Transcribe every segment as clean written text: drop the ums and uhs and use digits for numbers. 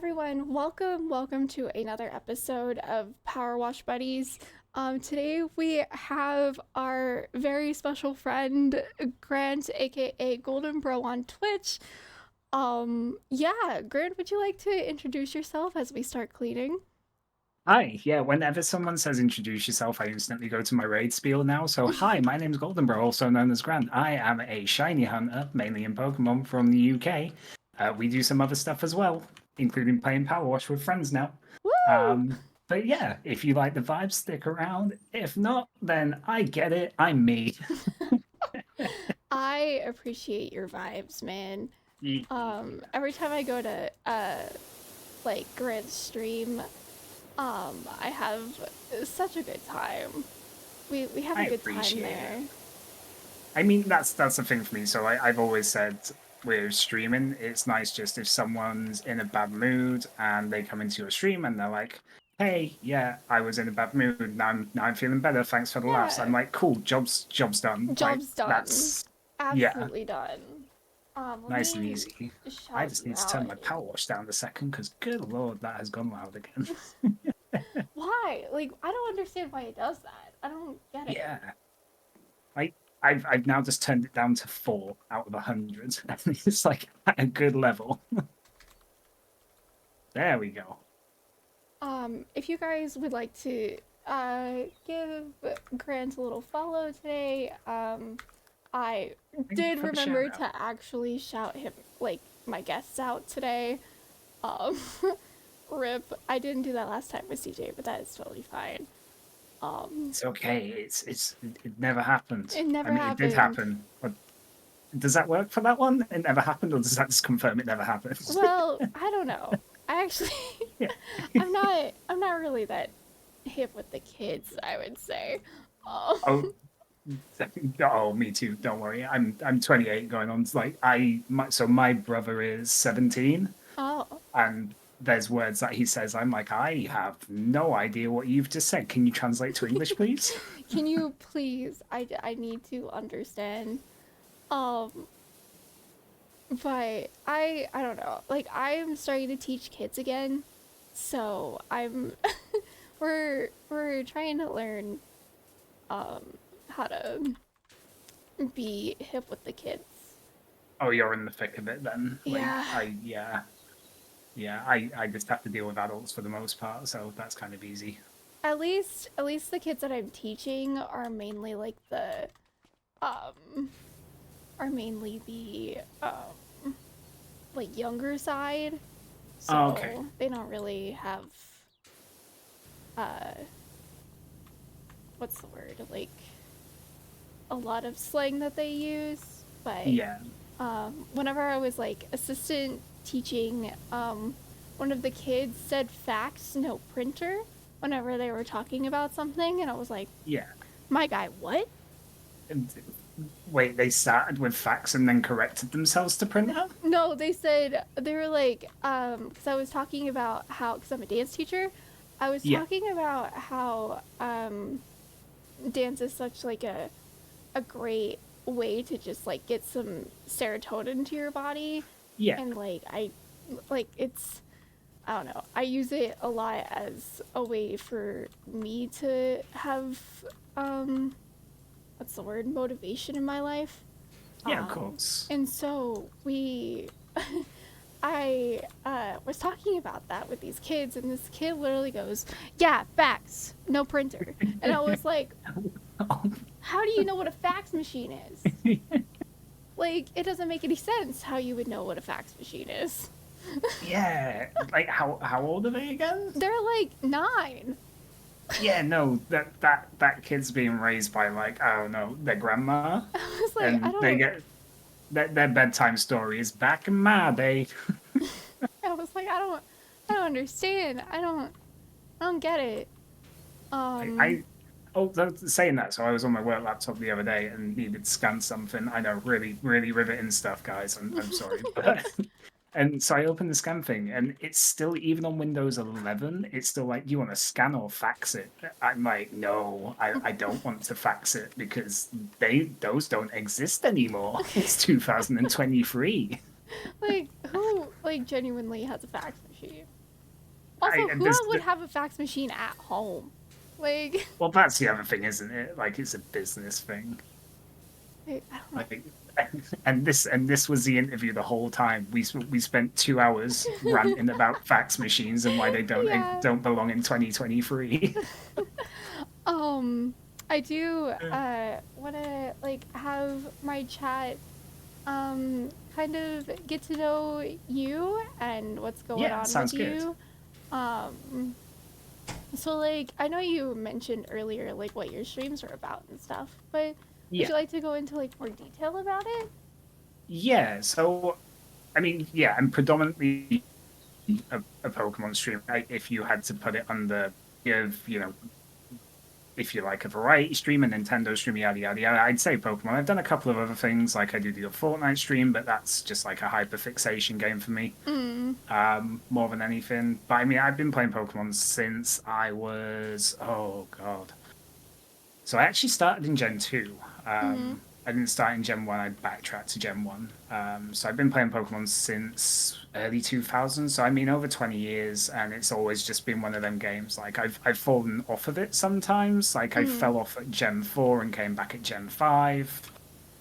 everyone, welcome to another episode of Powerwash Buddies. Today we have our very special friend Grant, aka GholdenBro on Twitch. Grant, would you like to introduce yourself as we start cleaning? Hi, yeah, whenever someone says introduce yourself, I instantly go to my raid spiel now. So, hi, my name's GholdenBro, also known as Grant. I am a shiny hunter, mainly in Pokemon from the UK. We do some other stuff as well, including playing Power Wash with friends now. Woo! But yeah, if you like the vibe, stick around. If not, then I get it. I'm me. I appreciate your vibes, man. Every time I go to Grant's stream, I have such a good time. We have a I good time appreciate it. there. I mean, that's the thing for me. So I've always said with streaming, it's nice just if someone's in a bad mood and they come into your stream and they're like, "Hey, yeah, I was in a bad mood. Now I'm feeling better. Thanks for the laughs." I'm Yeah, like, "Cool, job's done." Like job's done. that's yeah, Absolutely done. Let nice and me easy. I shout just you need to out. turn my power wash down a second because, good lord, that has gone loud again. Why? Like, I don't understand why it does that. I don't get it. Yeah, I I've now just turned it down to 4 out of 100. It's like at a good level. There we go. If you guys would like to give Grant a little follow today, I Thank you did for the shout remember out. to actually shout him, like, my guests out today. Um, Rip. I didn't do that last time with CJ, but that is totally fine. Um, It's okay. It never happened. it I never mean, it did happened. happen. But does that work for that one? It never happened, or does that just confirm it never happened? Well, I don't know. I actually, Yeah. I'm not really that hip with the kids, I would say. Um, Oh, oh, me too. Don't worry. I'm 28 going on. It's like so my brother is 17, oh, and there's words that he says. I'm like, I have no idea what you've just said. Can you translate to English, please? can you please? I need to understand. Um, but I don't know. Like I'm starting to teach kids again, so I'm we're trying to learn how to be hip with the kids. Oh, you're in the thick of it then. Like Yeah. I just have to deal with adults for the most part, so that's kind of easy. At least the kids that I'm teaching are mainly like the um are mainly the like younger side. Oh, okay. So they don't really have uh what's the word? Like a lot of slang that they use, but Yeah. whenever I was like assistant teaching, one of the kids said fax, no printer, whenever they were talking about something, and I was like, Yeah. my guy, what? And wait, they started with facts and then corrected themselves to printer? No, they said, they were like, because I was talking about how, because I'm a dance teacher, I was Yeah. talking about how dance is such like a great way to just like get some serotonin to your body, Yeah. and it's, I don't know, I use it a lot as a way for me to have what's the word, motivation in my life. Yeah, of um course. and so we I was talking about that with these kids, and this kid literally goes, yeah, fax, no printer. And I was like, how do you know what a fax machine is? Like, it doesn't make any sense how you would know what a fax machine is. Yeah. Like how old are they again? They're like 9. Yeah, no, that kid's being raised by like, I don't know, their grandma. I was like, I And they don't, get their bedtime story is back in my day. I was like, I don't understand. I don't get it. Um, I oh, saying that, so I was on my work laptop the other day and needed to scan something. I know, really, really riveting stuff, guys. I'm sorry, but and so I opened the scan thing, and it's still even on Windows 11. It's still like, you want to scan or fax it? I'm like, no, I don't want to fax it because those don't exist anymore. It's 2023. Like, who, like, genuinely has a fax machine? I Also, who this, would have a fax machine at home? Like, well, that's the other thing, isn't it? Like, it's a business thing. I don't know. Like, and this was the interview the whole time. We spent 2 hours ranting about fax machines and why they Yeah. don't belong in 2023. Um, I do want to like have my chat kind of get to know you and what's going Yeah, on with sounds good. you. Um, so like I know you mentioned earlier like what your streams are about and stuff, but would Yeah, you like to go into like more detail about it? yeah. So, I mean, yeah, I'm predominantly a Pokemon streamer. If you had to put it under, you know, if you like a variety stream, a Nintendo stream, yada yada yada, I'd say Pokemon. I've done a couple of other things, like I do the Fortnite stream, but that's just like a hyperfixation game for me, Mm. more than anything. But I mean, I've been playing Pokemon since I was, oh god. So I actually started in Gen 2. Mm-hmm. I didn't start in Gen 1, I backtracked to Gen 1. So I've been playing Pokemon since early 2000s. So I mean, over 20 years, and it's always just been one of them games. Like I've fallen off of it sometimes. Like I Mm-hmm. fell off at Gen 4 and came back at Gen 5.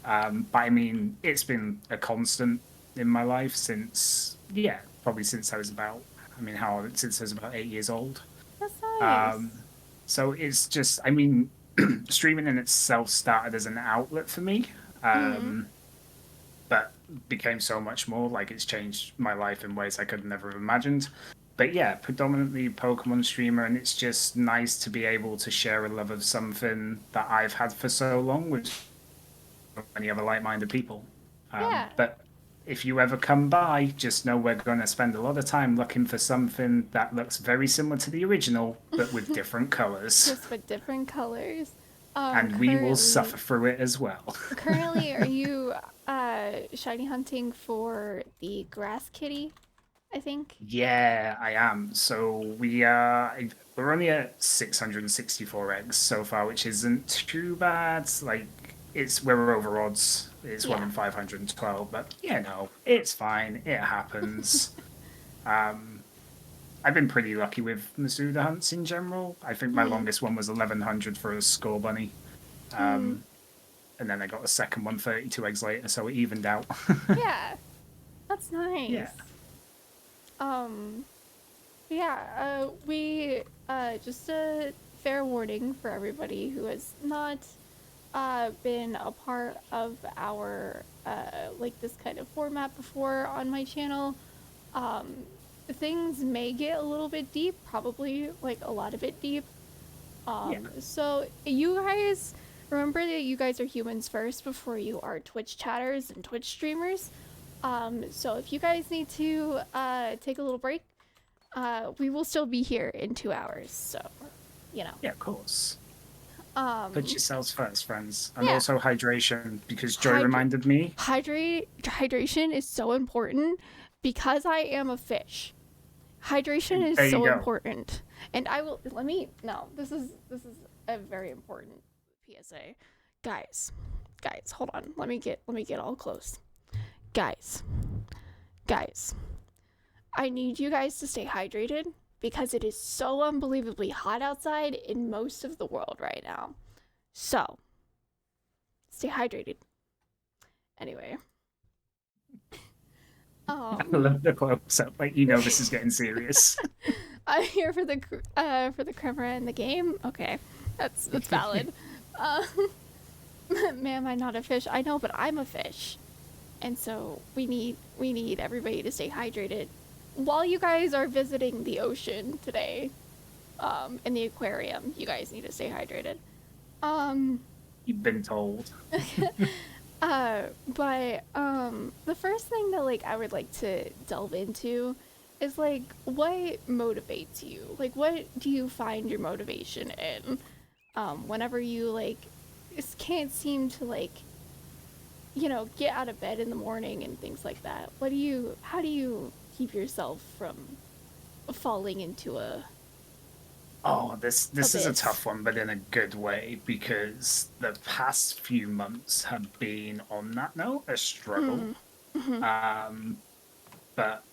But I mean, it's been a constant in my life since, yeah, probably since I was about, I mean, how old? Since I was about 8 years old. That's nice. Um, so it's just, I mean, streaming in itself started as an outlet for me, Mm-hmm. but became so much more. Like it's changed my life in ways I could never have imagined. But yeah, predominantly Pokemon streamer, and it's just nice to be able to share a love of something that I've had for so long with so many other like-minded people. Yeah. But if you ever come by, just know we're going to spend a lot of time looking for something that looks very similar to the original, but with different colors. Just with different colors. And we will Currently, suffer through it as well. are you shiny hunting for the grass kitty? I think. Yeah, I am. So we're only at 664 eggs so far, which isn't too bad. Like we're over odds. It's one Yeah. in 512, but no, it's fine. It happens. Um, I've been pretty lucky with Masuda hunts in general. I think my Mm. longest one was 1100 for a score bunny. Mm. Um, and then I got a second one 32 eggs later, so it evened out. Yeah. That's Yeah. nice. Um. Yeah. We. Just a fair warning for everybody who has not been a part of our like this kind of format before on my channel. Um, things may get a little bit deep, probably like a lot of it deep. Yeah. So you guys remember that you guys are humans first before you are Twitch chatters and Twitch streamers. So if you guys need to take a little break, we will still be here in 2 hours. So, you know. Yeah, of course. Put Um, yourselves first, friends. And yeah. also hydration, because Joy Hydra- reminded me. hydration is so important because I am a fish. Hydration is There you so go. important. And I will let me no, this is a very important PSA. Guys. Guys, hold on. Let me get all close. Guys. Guys. I need you guys to stay hydrated because it is so unbelievably hot outside in most of the world right now. So, stay hydrated. Anyway, I um love the close up. Like, this is getting serious. I'm here for the camera and the game. Okay, that's valid. Uh, ma'am, I'm not a fish. I know, but I'm a fish, and so we need everybody to stay hydrated while you guys are visiting the ocean today. In the aquarium, you guys need to stay hydrated. Um, You've been told. the first thing that like I would like to delve into is like what motivates you? Like what do you find your motivation in? Whenever you like just can't seem to like, get out of bed in the morning and things like that. How do you keep yourself from falling into a Oh, this is a abyss? tough one, but in a good way, because the past few months have been, on that note, a struggle. Hmm. Mhm. But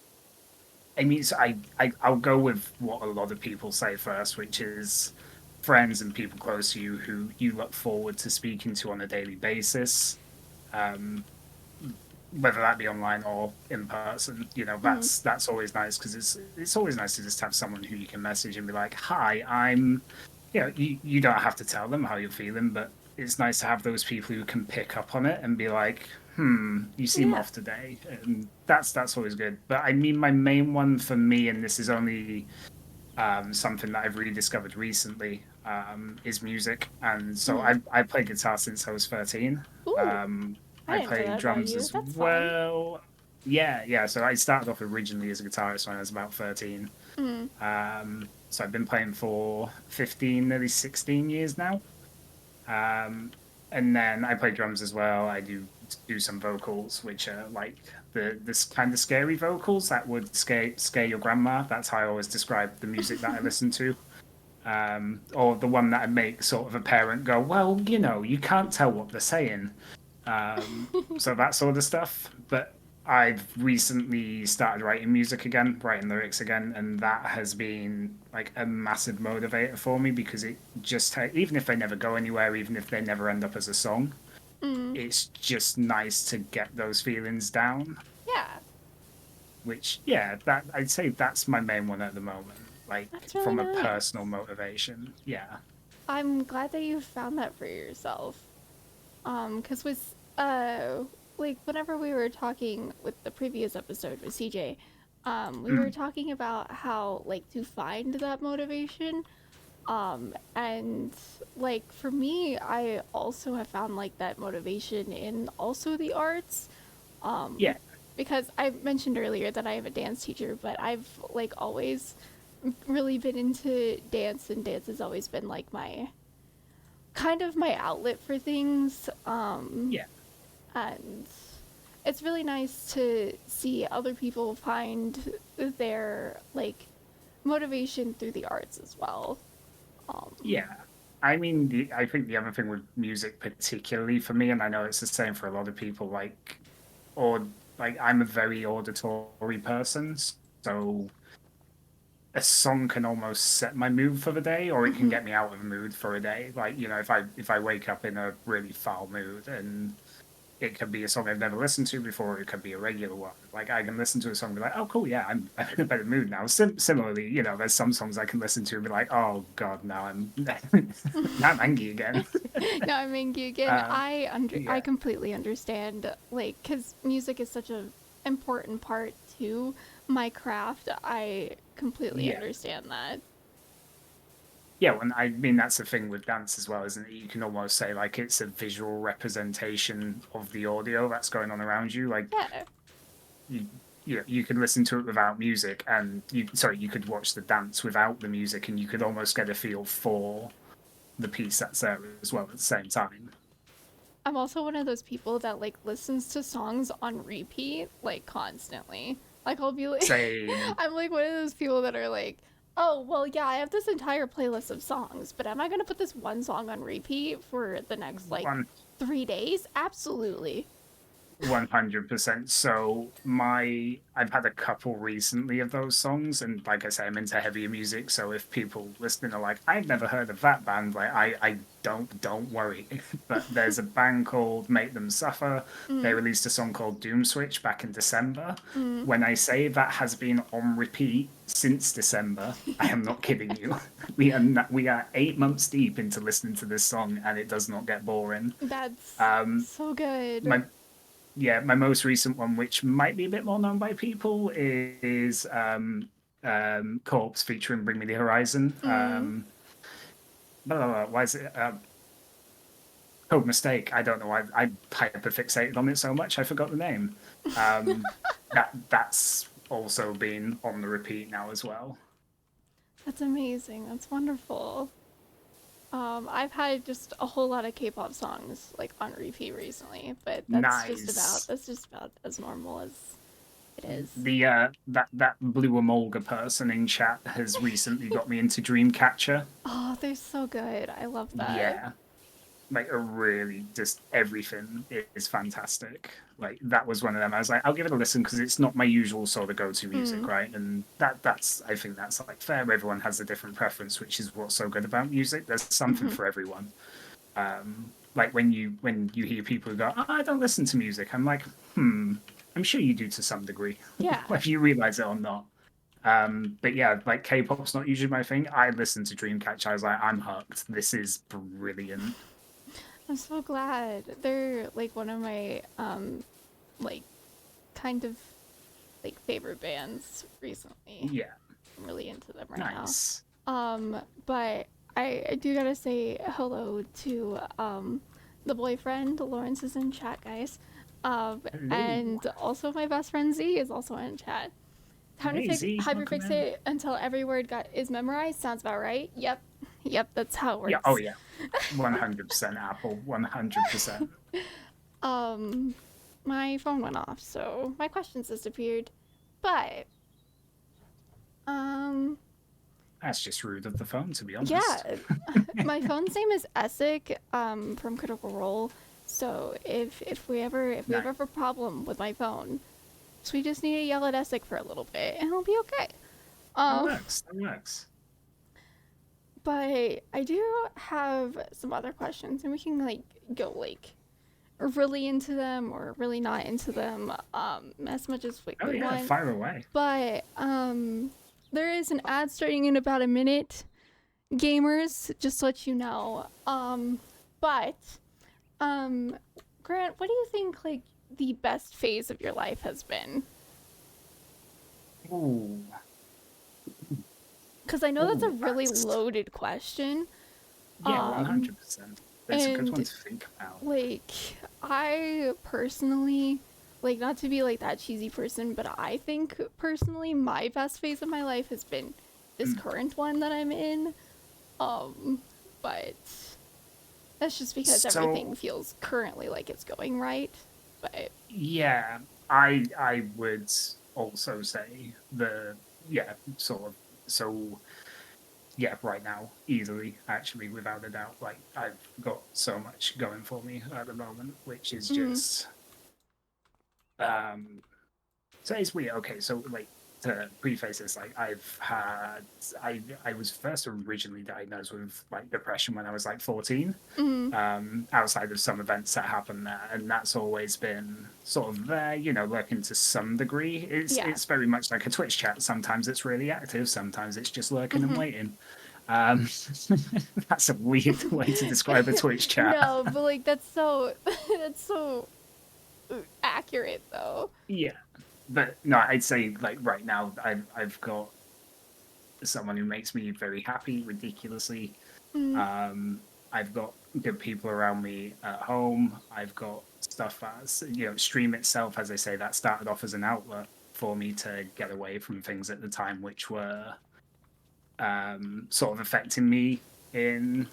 I mean, so I'll go with what a lot of people say first, which is friends and people close to you who you look forward to speaking to on a daily basis. Um, whether that be online or in person, Mhm. that's always nice because it's always nice to just have someone who you can message and be like, "Hi, I'm," you don't have to tell them how you're feeling, but it's nice to have those people who can pick up on it and be like, you seem Yeah. off today," and that's always good. But I mean, my main one for me, and this is only something that I've rediscovered recently, is music. And so Mhm. I played guitar since I was 13. Ooh, I I didn't know play that about drums you. as That's fun. well. Yeah, yeah. So I started off originally as a guitarist when I was about 13. Mm. So I've been playing for 15, nearly 16 years now. Um, and then I play drums as well. I do some vocals, which are like this kind of scary vocals that would scare your grandma. That's how I always describe the music that I listen to. Or the one that I make sort of a parent go, well, you can't tell what they're saying. So that sort of stuff. But I've recently started writing music again, writing lyrics again, and that has been like a massive motivator for me because it just, even if they never go anywhere, even if they never end up as a song, Mm. it's just nice to get those feelings down. Yeah, Which, yeah, that I'd say that's my main one at the moment, like that's really from a personal nice. motivation. Yeah. I'm glad that you found that for yourself. Cause with like whenever we were talking with the previous episode with CJ, we were Mm, talking about how like to find that motivation. And like for me, I also have found like that motivation in also the arts. yeah. Um, because I mentioned earlier that I am a dance teacher, but I've like always really been into dance, and dance has always been like my kind of my outlet for things. Yeah. And it's really nice to see other people find their like motivation through the arts as well. Um, Yeah. I mean, I think the other thing with music, particularly for me, and I know it's the same for a lot of people, or I'm a very auditory person, so a song can almost set my mood for the day, or it can mhm. get me out of the mood for a day. Like, if I wake up in a really foul mood and it could be a song I've never listened to before. It could be a regular one. Like I can listen to a song and be like, "Oh, cool, yeah, I'm in a better mood now." Similarly, there's some songs I can listen to and be like, "Oh God, now I'm now I'm angry again." Now I'm angry again. Um, I yeah, completely understand, like, because music is such a important part to my craft. I completely yeah, understand that. yeah. When I mean that's the thing with dance as well, isn't it? You can almost say like it's a visual representation of the audio that's going on around you. Like Yeah, you, you could listen to it without music, and you could watch the dance without the music, and you could almost get a feel for the piece that's there as well at the same time. I'm also one of those people that like listens to songs on repeat like constantly. Like I'll be like Same. I'm like one of those people that are like, "Oh, well, yeah, I have this entire playlist of songs, but am I going to put this one song on repeat for the next like One 3 days?" Absolutely. 100%. So I've had a couple recently of those songs, and like I say, I'm into heavier music. So if people listening are like, "I've never heard of that band," like I don't worry. But there's a band called Make Them Suffer. They Mm, released a song called Doom Switch back in December. mm. When I say that has been on repeat since December, I am not kidding you. We are 8 months deep into listening to this song, and it does not get boring. That's Um, so good. my my most recent one, which might be a bit more known by people, is Corpse featuring Bring Me the Horizon. Mm. Blah, blah, blah, why is it Code Mistake? I don't know why I hyperfixated on it so much I forgot the name. Um, that's also been on the repeat now as well. That's amazing. That's wonderful. I've had just a whole lot of K-pop songs like on repeat recently, but Nice. that's just about as normal as it is. The that Blue Emolga person in chat has recently got me into Dreamcatcher. Oh, they're so good. I love that. Yeah. like a really just everything is fantastic. Like that was one of them. I was like, I'll give it a listen because it's not my usual sort of go-to music, Mm. right? And that's I think that's like fair. Everyone has a different preference, which is what's so good about music. There's something Hmm. for everyone. Like when you hear people who go, oh, I don't listen to music, I'm like, I'm sure you do to some degree, Yeah. whether you realize it or not. But yeah, like K-pop's not usually my thing. I listened to Dreamcatcher. I was like, I'm hooked. This is brilliant. I'm so glad. They're like one of my like kind of like favorite bands recently. Yeah, I'm really into them right now. nice. But I do gotta say hello to the boyfriend. Lawrence is in chat, guys. Hello. And also my best friend Z is also in chat. Time to Hey Z, welcome in. hyperfixate until every word is memorized. Sounds about right. Yep. Yep, that's how it Yeah, oh works. yeah, 100% Apple, 100%. Um, my phone went off, so my questions disappeared. But um, That's just rude of the phone, to be honest. yeah, my phone's name is Essek from Critical Role. So if we ever Nice. have a problem with my phone, so we just need to yell at Essek for a little bit, and it'll be okay. That Um, works. That works. but I do have some other questions, and we can like go like really into them or really not into them as much as like Oh we yeah, want. fire away. But there is an ad starting in about a minute, gamers, just to let you know. But um, Grant, what do you think like the best phase of your life has been? Ooh, Because I know that's a ooh, really that's loaded question. yeah, Um, 100%. It's a good one and to think about. like I personally, like, not to be like that cheesy person, but I think personally my best phase of my life has been this Mm. current one that I'm in. Um, but that's just because So everything feels currently like it's going right. But yeah, I would also say the yeah, sort of so yeah, right now, easily, actually, without a doubt. Like I've got so much going for me at the moment, which is mm, just um so it's weird. Okay, so like to preface this, like I was first originally diagnosed with like depression when I was like 14, mm, outside of some events that happened there, and that's always been sort of there, lurking to some degree. It's yeah, it's very much like a Twitch chat. Sometimes it's really active, sometimes it's just lurking and mm-hmm. waiting. Um, that's a weird way to describe a Twitch chat. No, but like that's so that's so accurate though. Yeah, but no, I'd say like right now I've got someone who makes me very happy, ridiculously. Mm, I've got good people around me at home. I've got stuff that's, stream itself, as I say, that started off as an outlet for me to get away from things at the time which were sort of affecting me in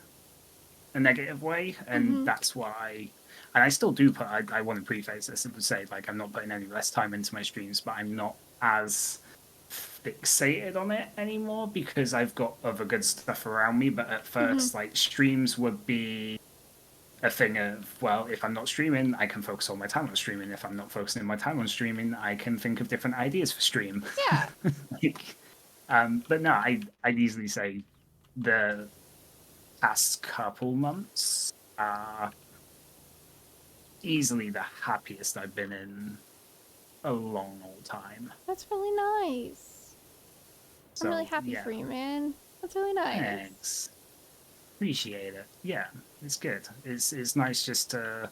a negative way. And mm-hmm. that's why, and I still do put, I want to preface this and say, like, I'm not putting any less time into my streams, but I'm not as fixated on it anymore because I've got other good stuff around me. But at Mm-hmm. first, like, streams would be a thing of, well, if I'm not streaming, I can focus all my time on streaming. If I'm not focusing my time on streaming, I can think of different ideas for stream. Yeah. like, but no, I'd easily say the past couple months are easily the happiest I've been in a long old time. That's really nice. I'm really So happy yeah, for you, man. That's really nice. thanks. Appreciate it. Yeah, it's good. It's nice just to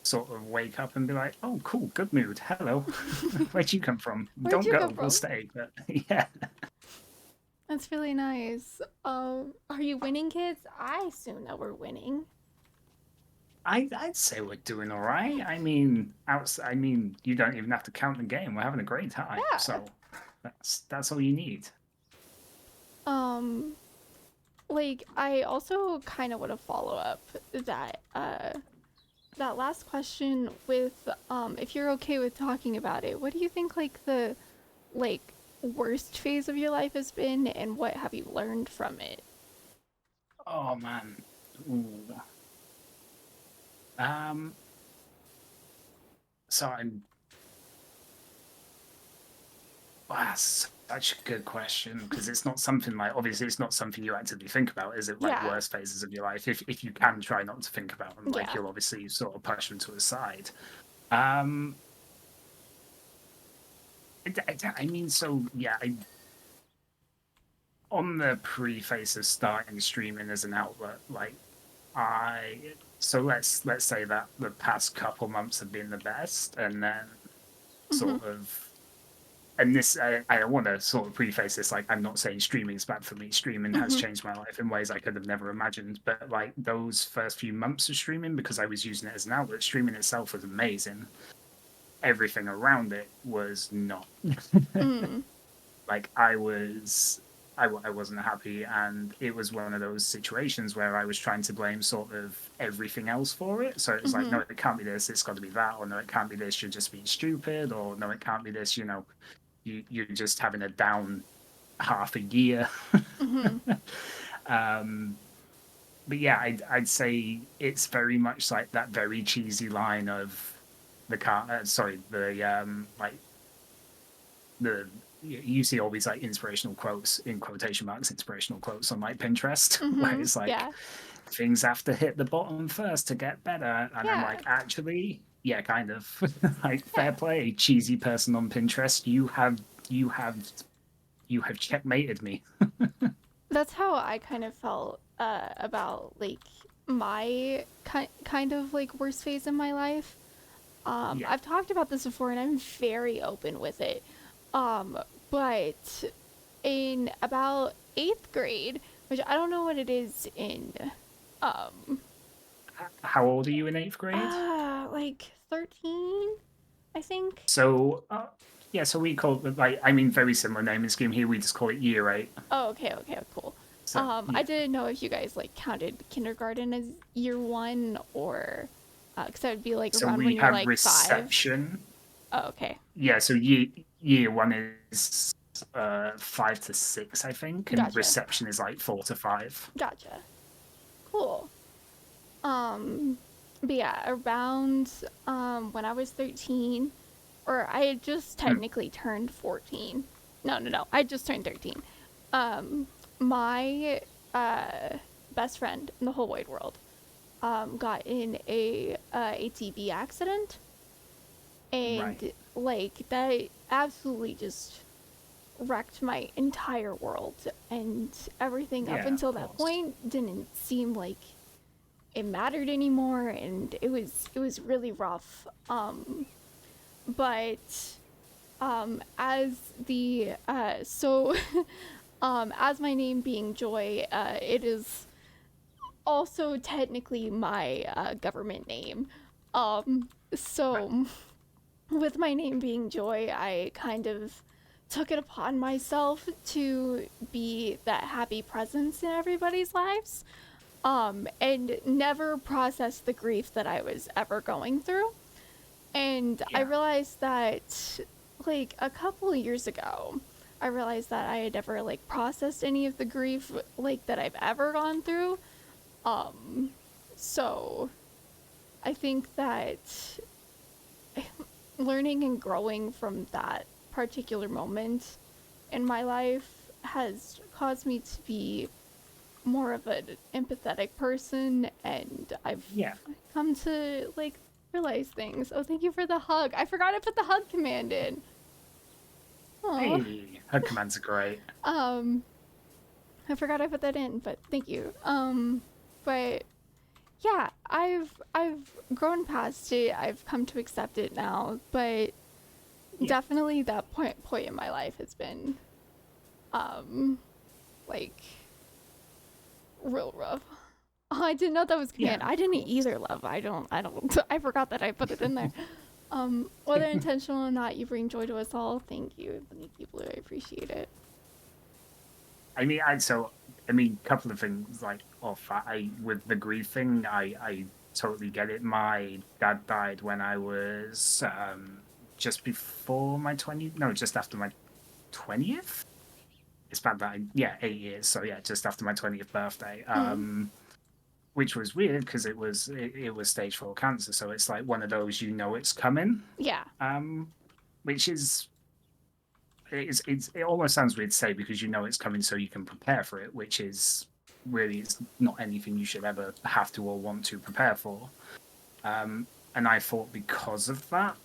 sort of wake up and be like, oh, cool, good mood. Hello, where'd you come from? Where'd Don't you come go. We'll from? stay. But yeah, That's really nice. Are you winning, kids? I assume that we're winning. I'd say we're doing all right. I mean, I mean, you don't even have to count the game. We're having a great time. Yeah. So that's all you need. Um, like I also kind of want to follow up that last question with if you're okay with talking about it. What do you think like the like worst phase of your life has been, and what have you learned from it? Oh man. Ooh. Um, so I'm that's such a good question because it's not something like obviously it's not something you actively think about, is it? Like Yeah. worst phases of your life. If you can try not to think about them, like Yeah. you'll obviously sort of push them to the side. Um, I mean, so yeah, on the preface of starting streaming as an outlet, like so let's say that the past couple months have been the best, and then Mhm. sort of and this I want to sort of preface this like I'm not saying streaming is bad for me. Streaming has Mhm. changed my life in ways I could have never imagined. But like those first few months of streaming, because I was using it as an outlet, streaming itself was amazing. Everything around it was not. Mm. Like I wasn't happy, and it was one of those situations where I was trying to blame sort of everything else for it. So it was like, no, Mhm. it can't be this, it's got to be that, or no, it can't be this, you're just being stupid, or no, it can't be this, you're just having a down half a year. Mhm. um, but yeah, I'd say it's very much like that very cheesy line of the car. Sorry, the like the you see all these like inspirational quotes in quotation marks, inspirational quotes on like Pinterest, where Mhm. it's like Yeah. things have to hit the bottom first to get better, and I'm Yeah. like, actually, yeah, kind of like Yeah. fair play, cheesy person on Pinterest. You have you have checkmated me. That's how I kind of felt about like my kind of like worst phase in my life. Yeah. I've talked about this before and I'm very open with it. But in about 8th grade, which I don't know what it is in um How old are you in eighth grade? like 13, I think. So, yeah, so we call it like I mean very similar naming scheme here. We just call it year eight. Oh, okay, okay, cool. So I yeah. didn't know if you guys like counted kindergarten as year 1 or because that would be like So around when we you're have like 5. reception. Oh, okay. Yeah, so year one is 5 to 6, I think, and Gotcha. reception is like 4 to 5. Gotcha. Cool. Um, but yeah, around when I was 13, or I had just Hmm, technically turned 14. No, no, no. I just turned 13. My best friend in the whole wide world got in a ATV accident, right. and like that absolutely just wrecked my entire world, and everything up Yeah, of until that course. point didn't seem like it mattered anymore, and it was really rough. But as the so as my name being Joy, it is also technically my government name. Right. So with my name being Joy, I kind of took it upon myself to be that happy presence in everybody's lives, and never processed the grief that I was ever going through. And I Yeah. realized that, like, a couple of years ago, I realized that I had never, like, processed any of the grief, like, that I've ever gone through. Um, so I think that learning and growing from that particular moment in my life has caused me to be more of an empathetic person, and I've Yeah. come to like realize things. Oh, thank you for the hug. I forgot to put the hug command in. Oh, Hey, her commands are great. um, I forgot I put that in, but thank you. But yeah, I've grown past it. I've come to accept it now, but Yeah. definitely that point in my life has been um like real rough. Oh, I didn't know that was Yeah, command. I of didn't course. either, love. I don't I forgot that I put it in there. Whether intentional or not, you bring joy to us all. Thank you. Thank you, Blue. I appreciate it. I mean, I mean, couple of things like off. I with the grief thing, I totally get it. My dad died when I was just before my 20, no, just after my 20th. It's bad that yeah, 8 years. So yeah, just after my 20th birthday. Mm. which was weird because it was stage 4 cancer, so it's like one of those it's coming. Yeah. Um, which it almost sounds weird to say because it's coming, so you can prepare for it, which is really it's not anything you should ever have to or want to prepare for. And I thought because of that,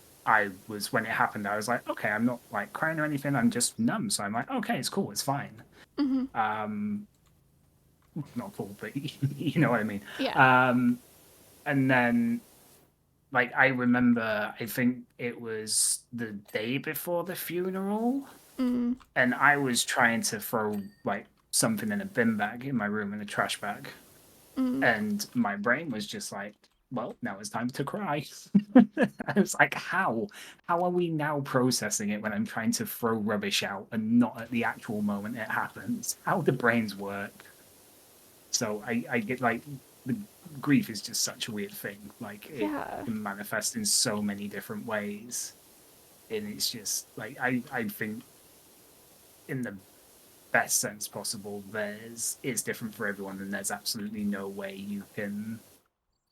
when it happened, I was like, okay, I'm not like crying or anything, I'm just numb. So I'm like, okay, it's cool, it's fine. Mm-hmm. Not cool, but you know what I mean. Yeah. And then like I remember, I think it was the day before the funeral, Mm. and I was trying to throw like something in a bin bag in my room in a trash bag, Mm. and my brain was just like, well, now it's time to cry. I was like, how are we now processing it when I'm trying to throw rubbish out and not at the actual moment it happens? How do brains work? So I get like the grief is just such a weird thing. Like it Yeah. can manifest in so many different ways, and it's just like I think in the best sense possible, it's different for everyone, and there's absolutely no way you can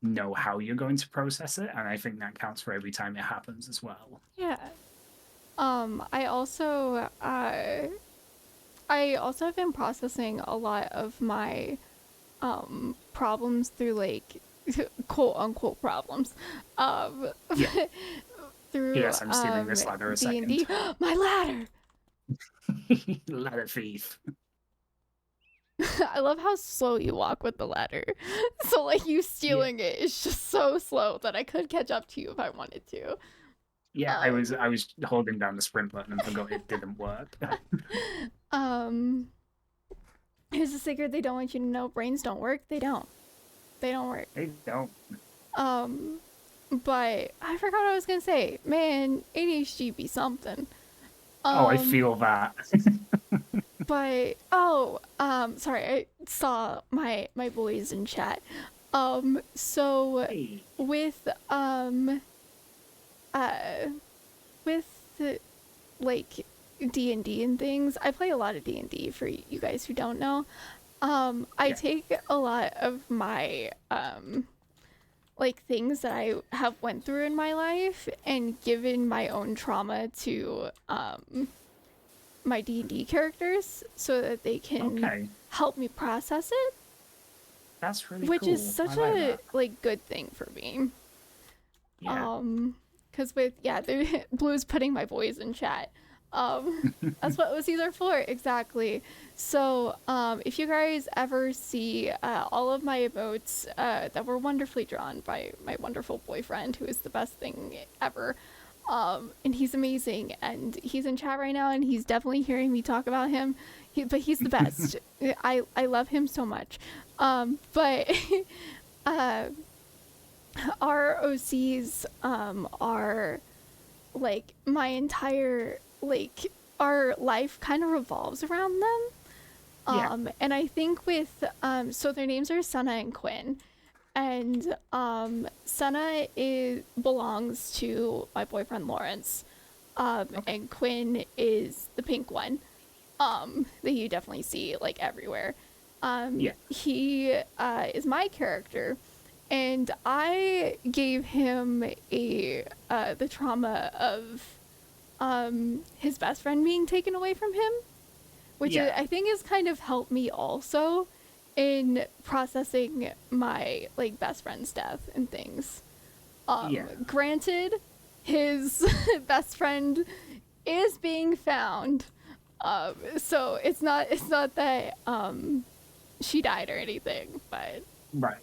know how you're going to process it, and I think that counts for every time it happens as well. Yeah. I also have been processing a lot of my problems through like quote unquote problems. Um Yeah. through Yes, I'm stealing this ladder a D&D. second. My ladder. Ladder thief. I love how slow you walk with the ladder. So like you Yeah. stealing it is just so slow that I could catch up to you if I wanted to. Yeah, Um I was holding down the sprint button and forgot it didn't work. um here's the secret they don't want you to know: brains don't work. They don't. They don't work. They don't. Um but I forgot what I was gonna say. Man, ADHD be something. Oh, I Um feel that. but sorry, I saw my boys in chat. So Hey. with uh with the, like D&D and things, I play a lot of D&D for you guys who don't know. I Yeah. take a lot of my like things that I have went through in my life and given my own trauma to my D&D characters so that they can Okay. help me process it, That's really which is cool. I such like a that. like good thing for me. Yeah. Because with Blue's putting my boys in chat. That's what OCs are for, exactly. So if you guys ever see all of my emotes that were wonderfully drawn by my wonderful boyfriend, who is the best thing ever, and he's amazing, and he's in chat right now, and he's definitely hearing me talk about him. But he's the best. I love him so much. But uh, our OCs are like my entire like our life kind of revolves around them. Yeah. And I think with so their names are Senna and Quinn. And Senna belongs to my boyfriend Lawrence. Okay. And Quinn is the pink one. That you definitely see like everywhere. Yeah. He is my character, and I gave him the trauma of his best friend being taken away from him, which Yeah. I think has kind of helped me also in processing my like best friend's death and things. Yeah. Granted, his best friend is being found, so it's not that she died or anything, but Right.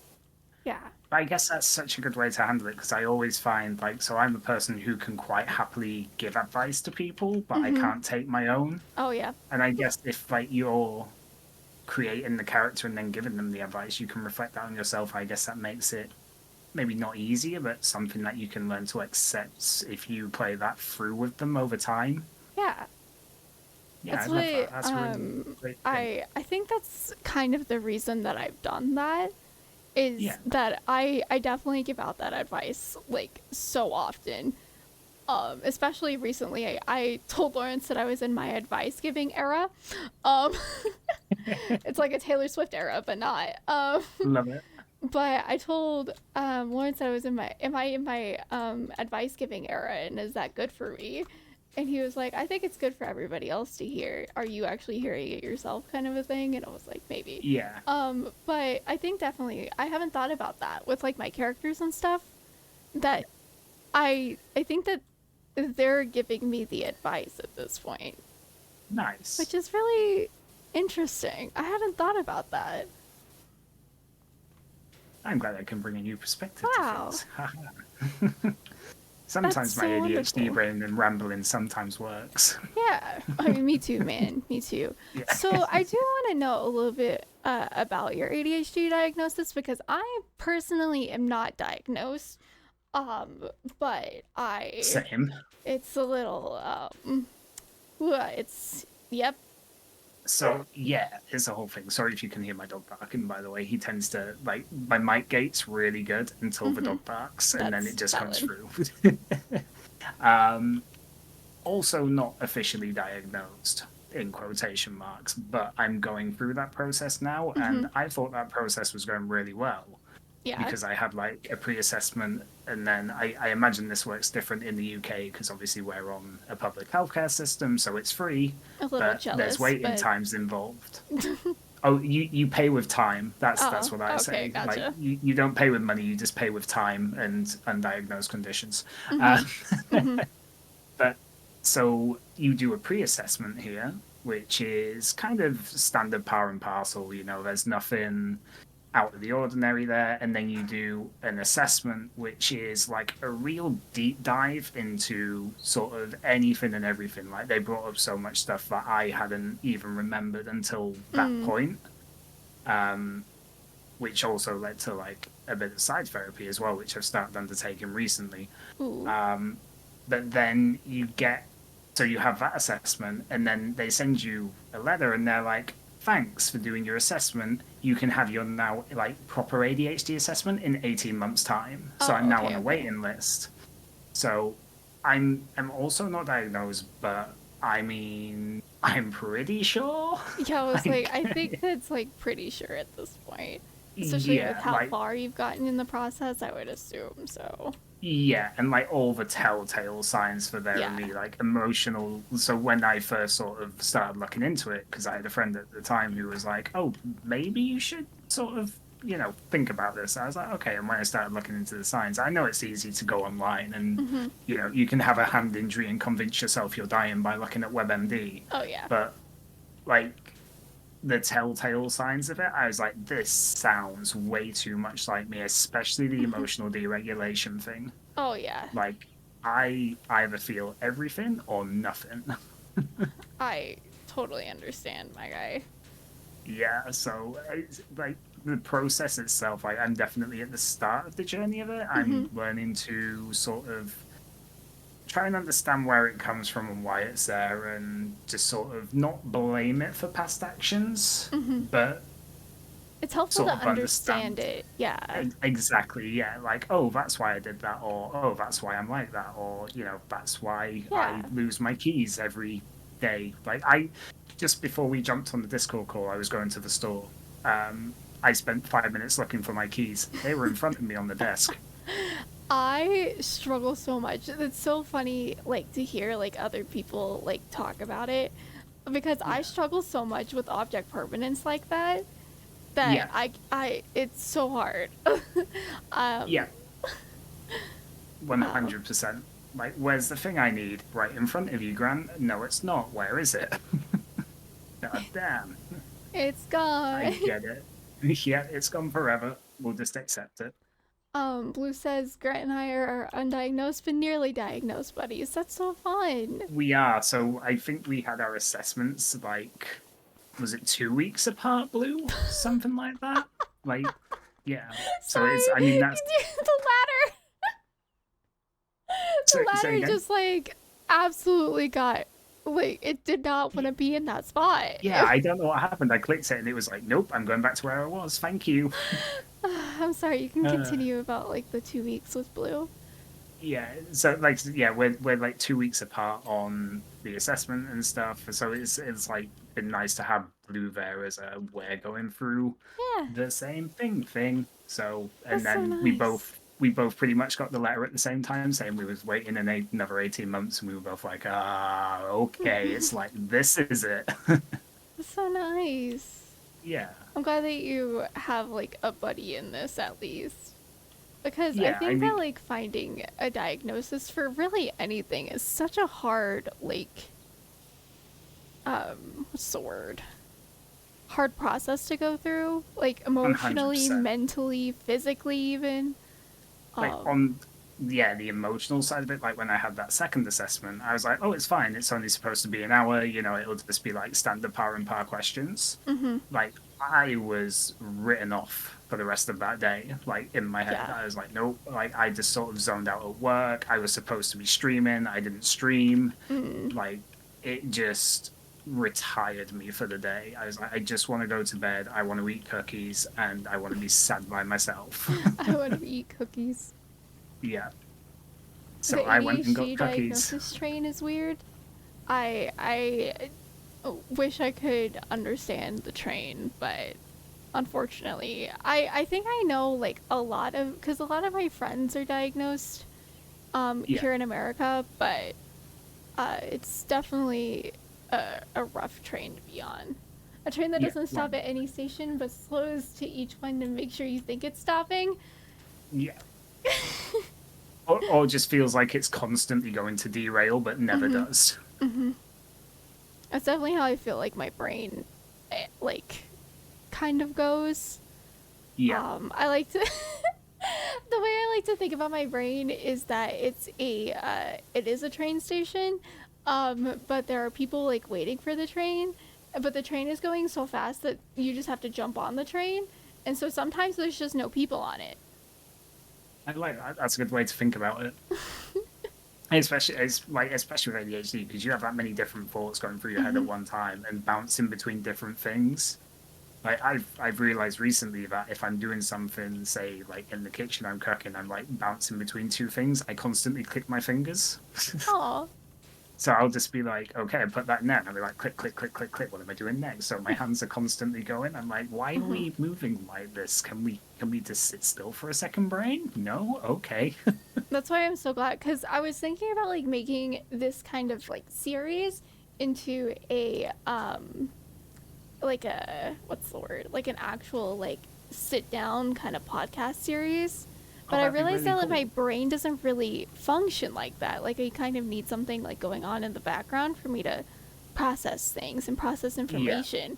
yeah. I guess that's such a good way to handle it because I always find like so I'm a person who can quite happily give advice to people, but I Mm-hmm. can't take my own. Oh yeah. And I guess if like you're creating the character and then giving them the advice, you can reflect that on yourself. I guess that makes it maybe not easier, but something that you can learn to accept if you play that through with them over time. Yeah. Yeah, I That's love that. what That's a really great thing. I think that's kind of the reason that I've done that is Yeah. that I definitely give out that advice like so often. Especially recently, I told Lawrence that I was in my advice giving era. Um, it's like a Taylor Swift era, but not. Love it. But I told Lawrence that I was am I in my advice giving era, and is that good for me? And he was like, I think it's good for everybody else to hear. Are you actually hearing it yourself, kind of a thing? And I was like, maybe. Yeah, But I think definitely I haven't thought about that with like my characters and stuff. That I think that they're giving me the advice at this point, nice. which is really interesting. I hadn't thought about that. I'm glad I can bring a new perspective to Wow, things. that's Sometimes my so ADHD wonderful. brain and rambling sometimes works. Yeah, I mean, me too, man. Me too. Yeah. So I do want to know a little bit about your ADHD diagnosis because I personally am not diagnosed. Um, but Same. it's a little, it's, yep. So yeah, it's a whole thing. Sorry if you can hear my dog barking, by the way. He tends to like my mic gate's really good until the Mm-hmm. dog barks and then it That's just comes valid. through. um Also not officially diagnosed in quotation marks, but I'm going through that process now Mm-hmm. and I thought that process was going really well Yeah, because I had like a pre-assessment and then I imagine this works different in the UK because obviously we're on a public healthcare system, so it's free, a little but there's jealous, waiting but times involved. Oh, you pay with time. That's oh, what I okay, say. Like gotcha. you don't pay with money, you just pay with time and undiagnosed conditions. Mm-hmm. Uh, Mm-hmm. but so you do a pre-assessment here, which is kind of standard par and parcel. You know, there's nothing out of the ordinary there. And then you do an assessment, which is like a real deep dive into sort of anything and everything. Like they brought up so much stuff that I hadn't even remembered until that Mm. point. Um, which also led to like a bit of side therapy as well, which I've started undertaking recently. Ooh. Um, but then you get, so you have that assessment, and then they send you a letter, and they're like, "Thanks for doing your assessment. You can have your now like proper ADHD assessment in 18 months' time." So I'm Oh, now on okay, a okay. waiting list. So I'm also not diagnosed, but I mean, I'm pretty sure. Yeah, I was like, I think Like, that's like pretty sure at this point, especially with yeah, how like far you've gotten in the process. I would assume so. yeah, and like all the telltale signs for there in Yeah. me, like emotional. So when I first sort of started looking into it, because I had a friend at the time who was like, "Oh, maybe you should sort of, think about this." I was like, "Okay." And when I started looking into the signs, I know it's easy to go online and, Mm-hmm. you can have a hand injury and convince yourself you're dying by looking at WebMD, Oh yeah. but like the telltale signs of it, I was like, this sounds way too much like me, especially the Mm-hmm. emotional deregulation thing. Oh yeah. Like, I either feel everything or nothing. I totally understand, my guy. Yeah, so it's, like the process itself, like I'm definitely at the start of the journey of it. Mm-hmm. I'm learning to sort of try and understand where it comes from and why it's there, and just sort of not blame it for past actions, Mm-hmm. but It's helpful sort to of understand understand. it. Yeah. Exactly, yeah. Like, oh, that's why I did that, or oh, that's why I'm like that, or that's why I Yeah. lose my keys every day. Like, I just before we jumped on the Discord call, I was going to the store. I spent 5 minutes looking for my keys. They were in front of me on the desk. I struggle so much. It's so funny, like, to hear like other people like talk about it, because I Yeah, struggle so much with object permanence like that. That yeah, it's so hard. yeah. um, One wow. hundred percent. Like, where's the thing I need? Right in front of you, Grant. No, it's not. Where is it? God damn. It's I gone. get it. Yeah, it's gone forever. We'll just accept it. Blue says Grant and I are undiagnosed but nearly diagnosed buddies. That's so fun. We are. So I think we had our assessments like, was it 2 weeks apart, Blue? Something like that. Like, yeah. So it's, I mean, Sorry, that's, the ladder. The say ladder again. just like absolutely got like it did not want to be in that spot. Yeah, I don't know what happened. I clicked it and it was like, nope, I'm going back to where I was. Thank you. I'm sorry. You can Uh, continue about like the 2 weeks with Blue. yeah. So like, yeah, we're like 2 weeks apart on the assessment and stuff. So it's like been nice to have blue there as a we're going through Yeah, the same thing. So, and that's so then nice. we both pretty much got the letter at the same time, saying we was waiting another 18 months, and we were both like, ah, okay, it's like this is it. That's so nice. Yeah, I'm glad that you have like a buddy in this at least. Because I yeah. I think that mean, like finding a diagnosis for really anything is such a hard like what's the word? Hard process to go through, like hundred emotionally, percent. mentally, physically even. Like Um on the emotional side of it, like when I had that second assessment, I was like, oh, it's fine, it's only supposed to be an hour, it'll just be like standard power and par questions. mhm. Like I was written off for the rest of that day. Like in my head, Yeah. I was like, nope. Like I just sort of zoned out at work. I was supposed to be streaming. I didn't stream. Mm. Like it just retired me for the day. I was like, I just want to go to bed. I want to eat cookies and I want to be sad by myself. I want to eat cookies. Yeah. So The I went and got ADHD cookies. diagnosis train is weird. I wish I could understand the train, but unfortunately, I think I know like a lot of because a lot of my friends are diagnosed Yeah. here in America, but it's definitely a rough train to be on. A train that Yeah. doesn't Like, stop at any station but slows to each one to make sure you think it's stopping. yeah. Or just feels like it's constantly going to derail, but never Mhm. does. Mhm. That's definitely how I feel like my brain, like, kind of goes. Yeah. I like to. The way I like to think about my brain is that it is a train station, but there are people like waiting for the train, but the train is going so fast that you just have to jump on the train, and so sometimes there's just no people on it. I like that. That's a good way to think about it. Especially with ADHD, because you have that many different thoughts going through your head at Hmm. one time and bouncing between different things. Like I've realized recently that if I'm doing something, say like in the kitchen, I'm cooking, I'm like bouncing between two things, I constantly click my fingers. Oh. So I'll just be like, okay, I put that in there. And I'll be like, click, click, click, click, click. What am I doing next? So my hands are constantly going. I'm like, why are Hmm. we moving like this? Can we just sit still for a second, brain? No? Okay. That's why I'm so glad because I was thinking about like making this kind of like series into a like a what's the word, like an actual like sit down kind of podcast series, Oh, but I that'd be realized really that like, my cool. brain doesn't really function like that. Like I kind of need something like going on in the background for me to process things and process Yeah. information.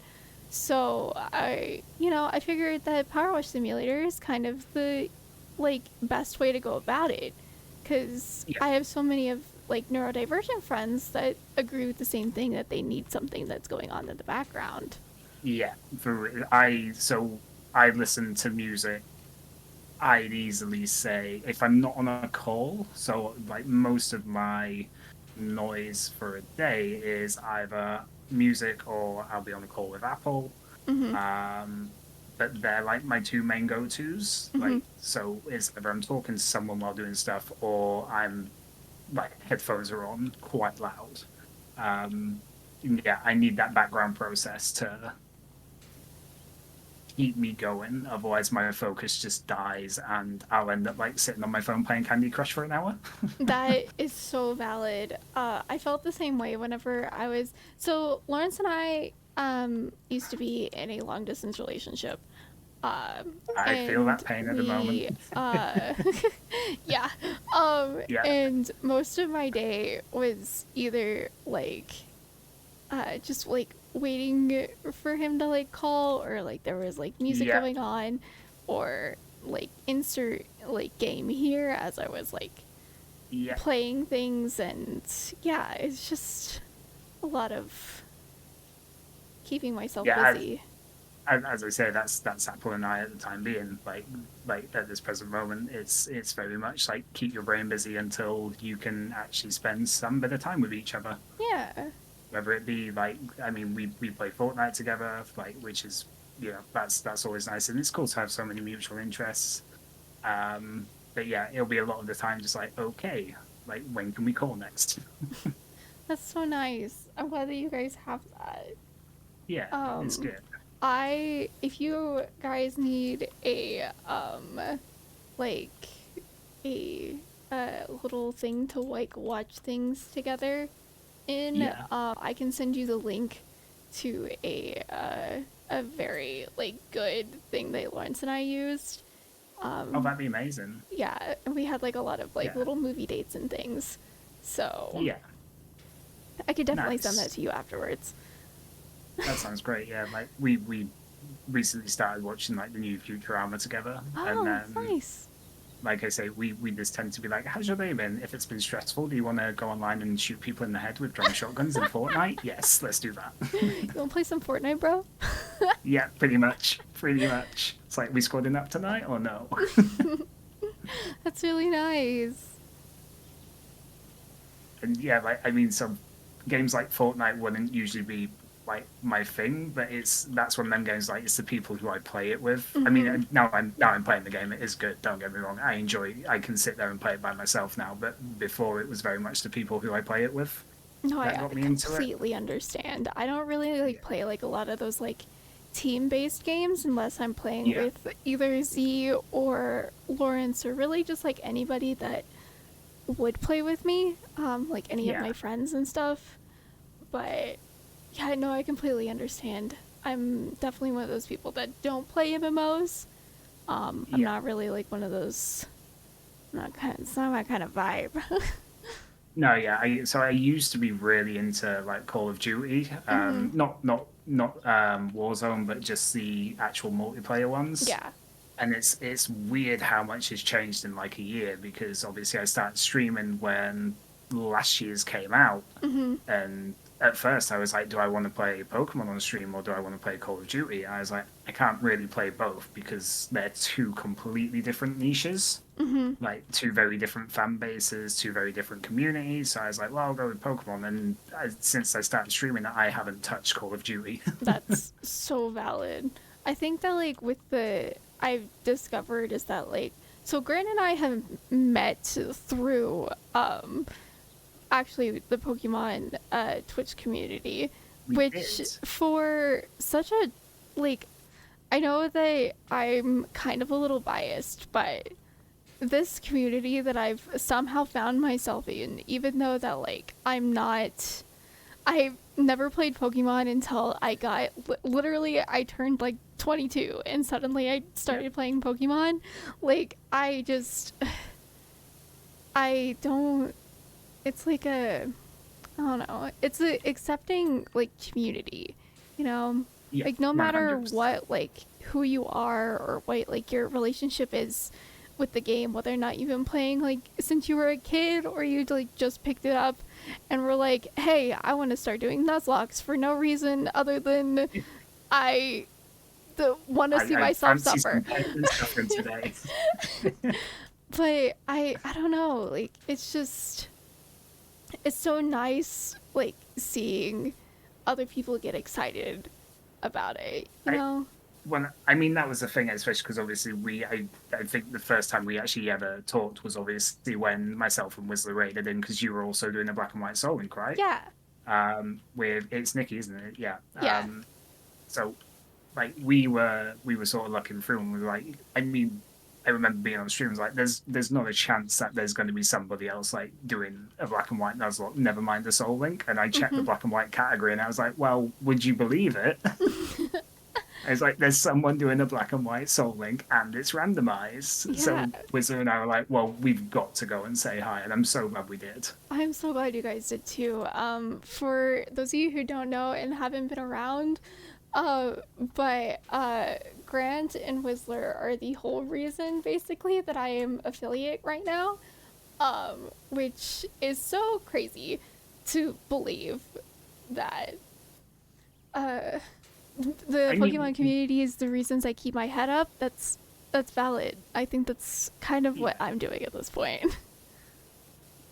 So I figured that Power Wash Simulator is kind of the like best way to go about it because Yeah. I have so many of like neurodivergent friends that agree with the same thing, that they need something that's going on in the background. Yeah. I listen to music. I'd easily say if I'm not on a call, so like most of my noise for a day is either music or I'll be on a call with Apple. Mm-hmm. Um, but they're like my two main go-tos. Mm-hmm. Like, so it's either I'm talking to someone while doing stuff or I'm like headphones are on quite loud. Um, yeah, I need that background process to keep me going. Otherwise, my focus just dies, and I'll end up like sitting on my phone playing Candy Crush for an hour. That is so valid. I felt the same way whenever I was. So Lawrence and I used to be in a long distance relationship. I feel And that pain at the moment. we yeah. Yeah, And most of my day was either like just like waiting for him to like call, or like there was like music yeah, going on, or like insert like game here as I was like yeah. playing things. And yeah, it's just a lot of keeping myself Yeah, busy. as I say, that's Apple and I at the time being like at this present moment, it's very much like keep your brain busy until you can actually spend some bit of time with each other. Yeah. Whether it be like, I mean, we play Fortnite together, like which is that's always nice, and it's cool to have so many mutual interests. But yeah, it'll be a lot of the time just like, okay, like when can we call next? That's so nice. I'm glad that you guys have that. Yeah, it's Um, good. if you guys need a like a little thing to like watch things together in, Yeah. I can send you the link to a very like good thing that Lawrence and I used. Oh, Um, that'd be amazing. yeah, and we had like a lot of like Yeah. little movie dates and things. So Yeah. I could definitely send that Nice. to you afterwards. That sounds great. Yeah, like we recently started watching like the new Futurama together, and Oh, nice. like I say, we just tend to be like, "How's your day been? If it's been stressful, do you want to go online and shoot people in the head with drum shotguns in Fortnite? Yes, let's do that." You wanna play some Fortnite, bro? Yeah, pretty much, pretty much. It's like we scored enough tonight or no? That's really nice. And yeah, like I mean, some games like Fortnite wouldn't usually be like my thing, but that's one of them games like it's the people who I play it with. I mean, Mm-hmm. now I'm playing the game. It is good. Don't get me wrong. I can sit there and play it by myself now, but before it was very much the people who I play it with No, that I got me into it. completely understand. I don't really like Yeah, play like a lot of those like team-based games unless I'm playing yeah, with either Z or Lawrence or really just like anybody that would play with me, like any of yeah, my friends and stuff. But yeah, no, I completely understand. I'm definitely one of those people that don't play MMOs. I'm yeah. not really like one of those. It's not my kind of vibe. No, yeah. I used to be really into like Call of Duty, Hmm. not Warzone, but just the actual multiplayer ones. Yeah. And it's weird how much has changed in like a year because obviously I started streaming when last year's came out, Hmm. and at first I was like, do I want to play Pokemon on stream or do I want to play Call of Duty? I was like, I can't really play both because they're two completely different niches, Hmm. like two very different fan bases, two very different communities. So I was like, well, I'll go with Pokemon. And since I started streaming, I haven't touched Call of Duty. That's so valid. I think that like with the I've discovered is that like so Grant and I have met through actually the Pokemon Twitch community, We which did. for such a like I know that I'm kind of a little biased, but this community that I've somehow found myself in, even though that like I never played Pokemon until I got literally I turned like 22 and suddenly I Yeah. started playing Pokemon. Like I don't it's like a I don't know. It's a accepting like community, you know? Yeah. Like no matter 100%. what like who you are or what like your relationship is with the game, whether or not you've been playing like since you were a kid or you like just picked it up and were like, "Hey, I want to start doing Nuzlocke for no reason other than I want to see I myself fancy suffer." some penguin suffering today. But I don't know, like it's so nice like seeing other people get excited about it, you I know? when I mean that was the thing, especially because obviously I think the first time we actually ever talked was obviously when myself and Whistler raided in because you were also doing a black and white Soul Link, right? Yeah. With it's Nikki, isn't it? Yeah. Yeah. So like we were sort of looking through and we were like, I mean, I remember being on streams like there's not a chance that there's going to be somebody else like doing a black and white Nuzlocke, never mind the Soul Link. And I checked the Mhm. black and white category and I was like, well, would you believe it? It's like there's someone doing a black and white Soul Link and it's randomized. Yeah. So Wizard and I were like, well, we've got to go and say hi, and I'm so glad we did. I'm so glad you guys did too. For those of you who don't know and haven't been around, uh, but Grant and Whistler are the whole reason basically that I am affiliate right now. Which is so crazy to believe that uh, the I Pokemon mean, community is the reasons I keep my head up. That's valid. I think that's kind of what yeah. I'm doing at this point.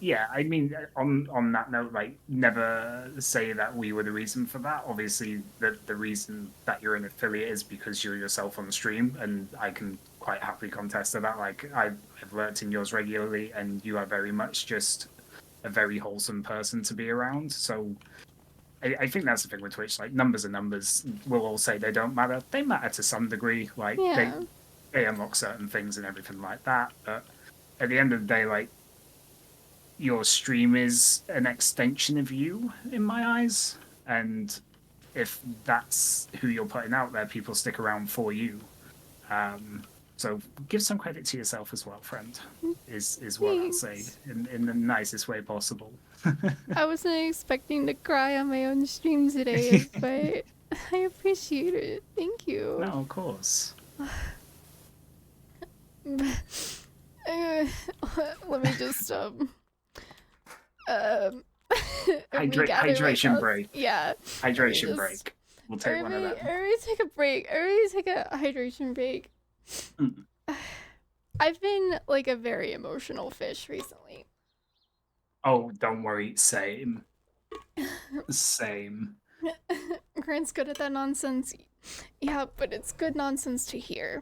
Yeah, I mean, on that note, like, never say that we were the reason for that. Obviously, the reason that you're an affiliate is because you're yourself on the stream, and I can quite happily contest to that. Like, I've lurked in yours regularly, and you are very much just a very wholesome person to be around. So I think that's the thing with Twitch. Like numbers are numbers. We'll all say they don't matter. They matter to some degree. Like Yeah. they unlock certain things and everything like that. But at the end of the day, like your stream is an extension of you in my eyes, and if that's who you're putting out there, people stick around for you. So give some credit to yourself as well, friend. Is what I'll say Thanks. in the nicest way possible. I wasn't expecting to cry on my own stream today, but I appreciate it. Thank No, you. of course. Uh, let me just um regather Hydration myself. break. Yeah. Let me Hydration just break. We'll take one of them. everybody take a break. Everybody take a hydration break. Mm. I've been like a very emotional fish recently. Oh, don't worry. Same. Same. Grant's good at that nonsense. Yeah, but it's good nonsense to hear.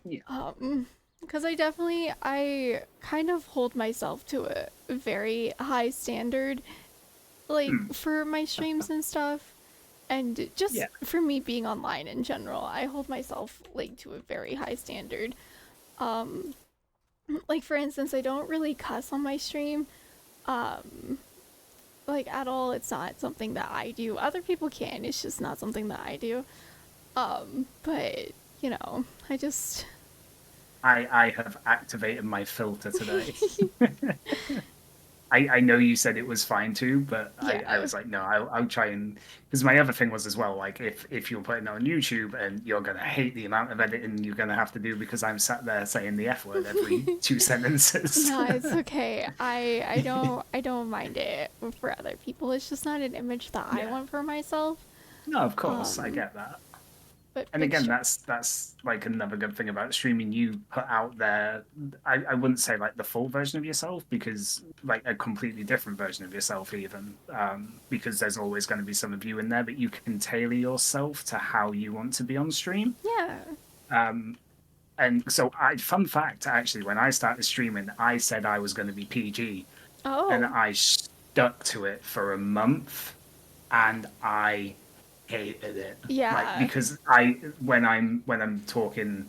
Yeah. Because I kind of hold myself to a very high standard, like Mm. for my streams and stuff, and just Yeah. for me being online in general, I hold myself like to a very high standard. Um, like for instance, I don't really cuss on my stream, um, like at all. It's not something that I do. Other people can. It's just not something that I do. But you know, I just I have activated my filter today. I know you said it was fine too, but I yeah, was like, no, I'll try and because my other thing was as well, like if you're putting it on YouTube and you're gonna hate the amount of editing you're gonna have to do because I'm sat there saying the F word every 2 sentences. no, it's okay. I don't mind it for other people. It's just not an image that I Yeah. want for myself. No, of course, I Um, get that. but And big again, sh- that's like another good thing about streaming. You put out there, I wouldn't say like the full version of yourself because like a completely different version of yourself, even because there's always going to be some of you in there, but you can tailor yourself to how you want to be on stream. yeah. Um, and so, fun fact, actually, when I started streaming, I said I was going to be PG, and Oh, I stuck to it for a month, and I hated it. Like yeah. because when I'm talking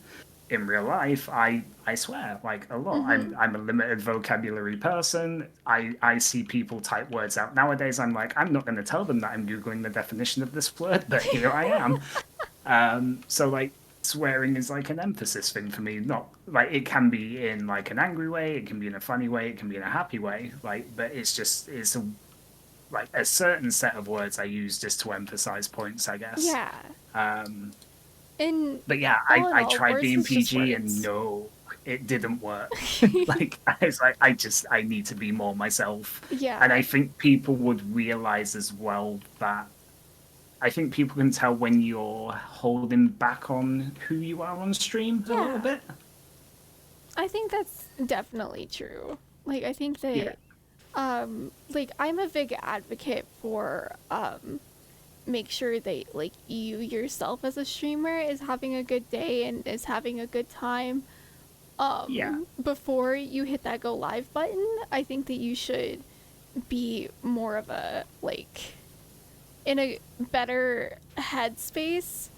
in real life, I swear like a lot. Mhm. I'm a limited vocabulary person. I see people type words out nowadays. I'm like I'm not going to tell them that I'm googling the definition of this word, but here I am. So like swearing is like an emphasis thing for me. Not like it can be in like an angry way, it can be in a funny way, it can be in a happy way. Like, but it's a like a certain set of words I use just to emphasize points, I guess. Yeah. Um, And but yeah, all in I all, tried words being is just PG and words. no, it didn't work. Like I was like, I need to be more myself. And Yeah. I think people would realize as well that I think people can tell when you're holding back on who you are on stream a little Yeah. bit. I think that's definitely true. Like I think Yeah, that like I'm a big advocate for make sure that like you yourself as a streamer is having a good day and is having a good time yeah, before you hit that go live button. I think that you should be more of a like in a better headspace,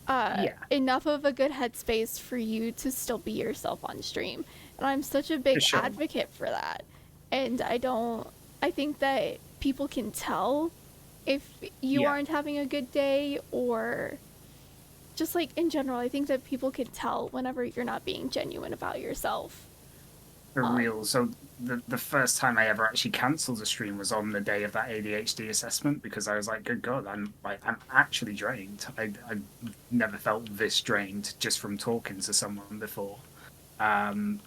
yeah, enough of a good headspace for you to still be yourself on stream. And I'm such a for big sure. advocate for that. And I think that people can tell if you Yeah. aren't having a good day, or just like in general, I think that people can tell whenever you're not being genuine about yourself. For real. Um, So the first time I ever actually cancelled a stream was on the day of that ADHD assessment because I was like, good God, I'm actually drained. I never felt this drained just from talking to someone before. Um,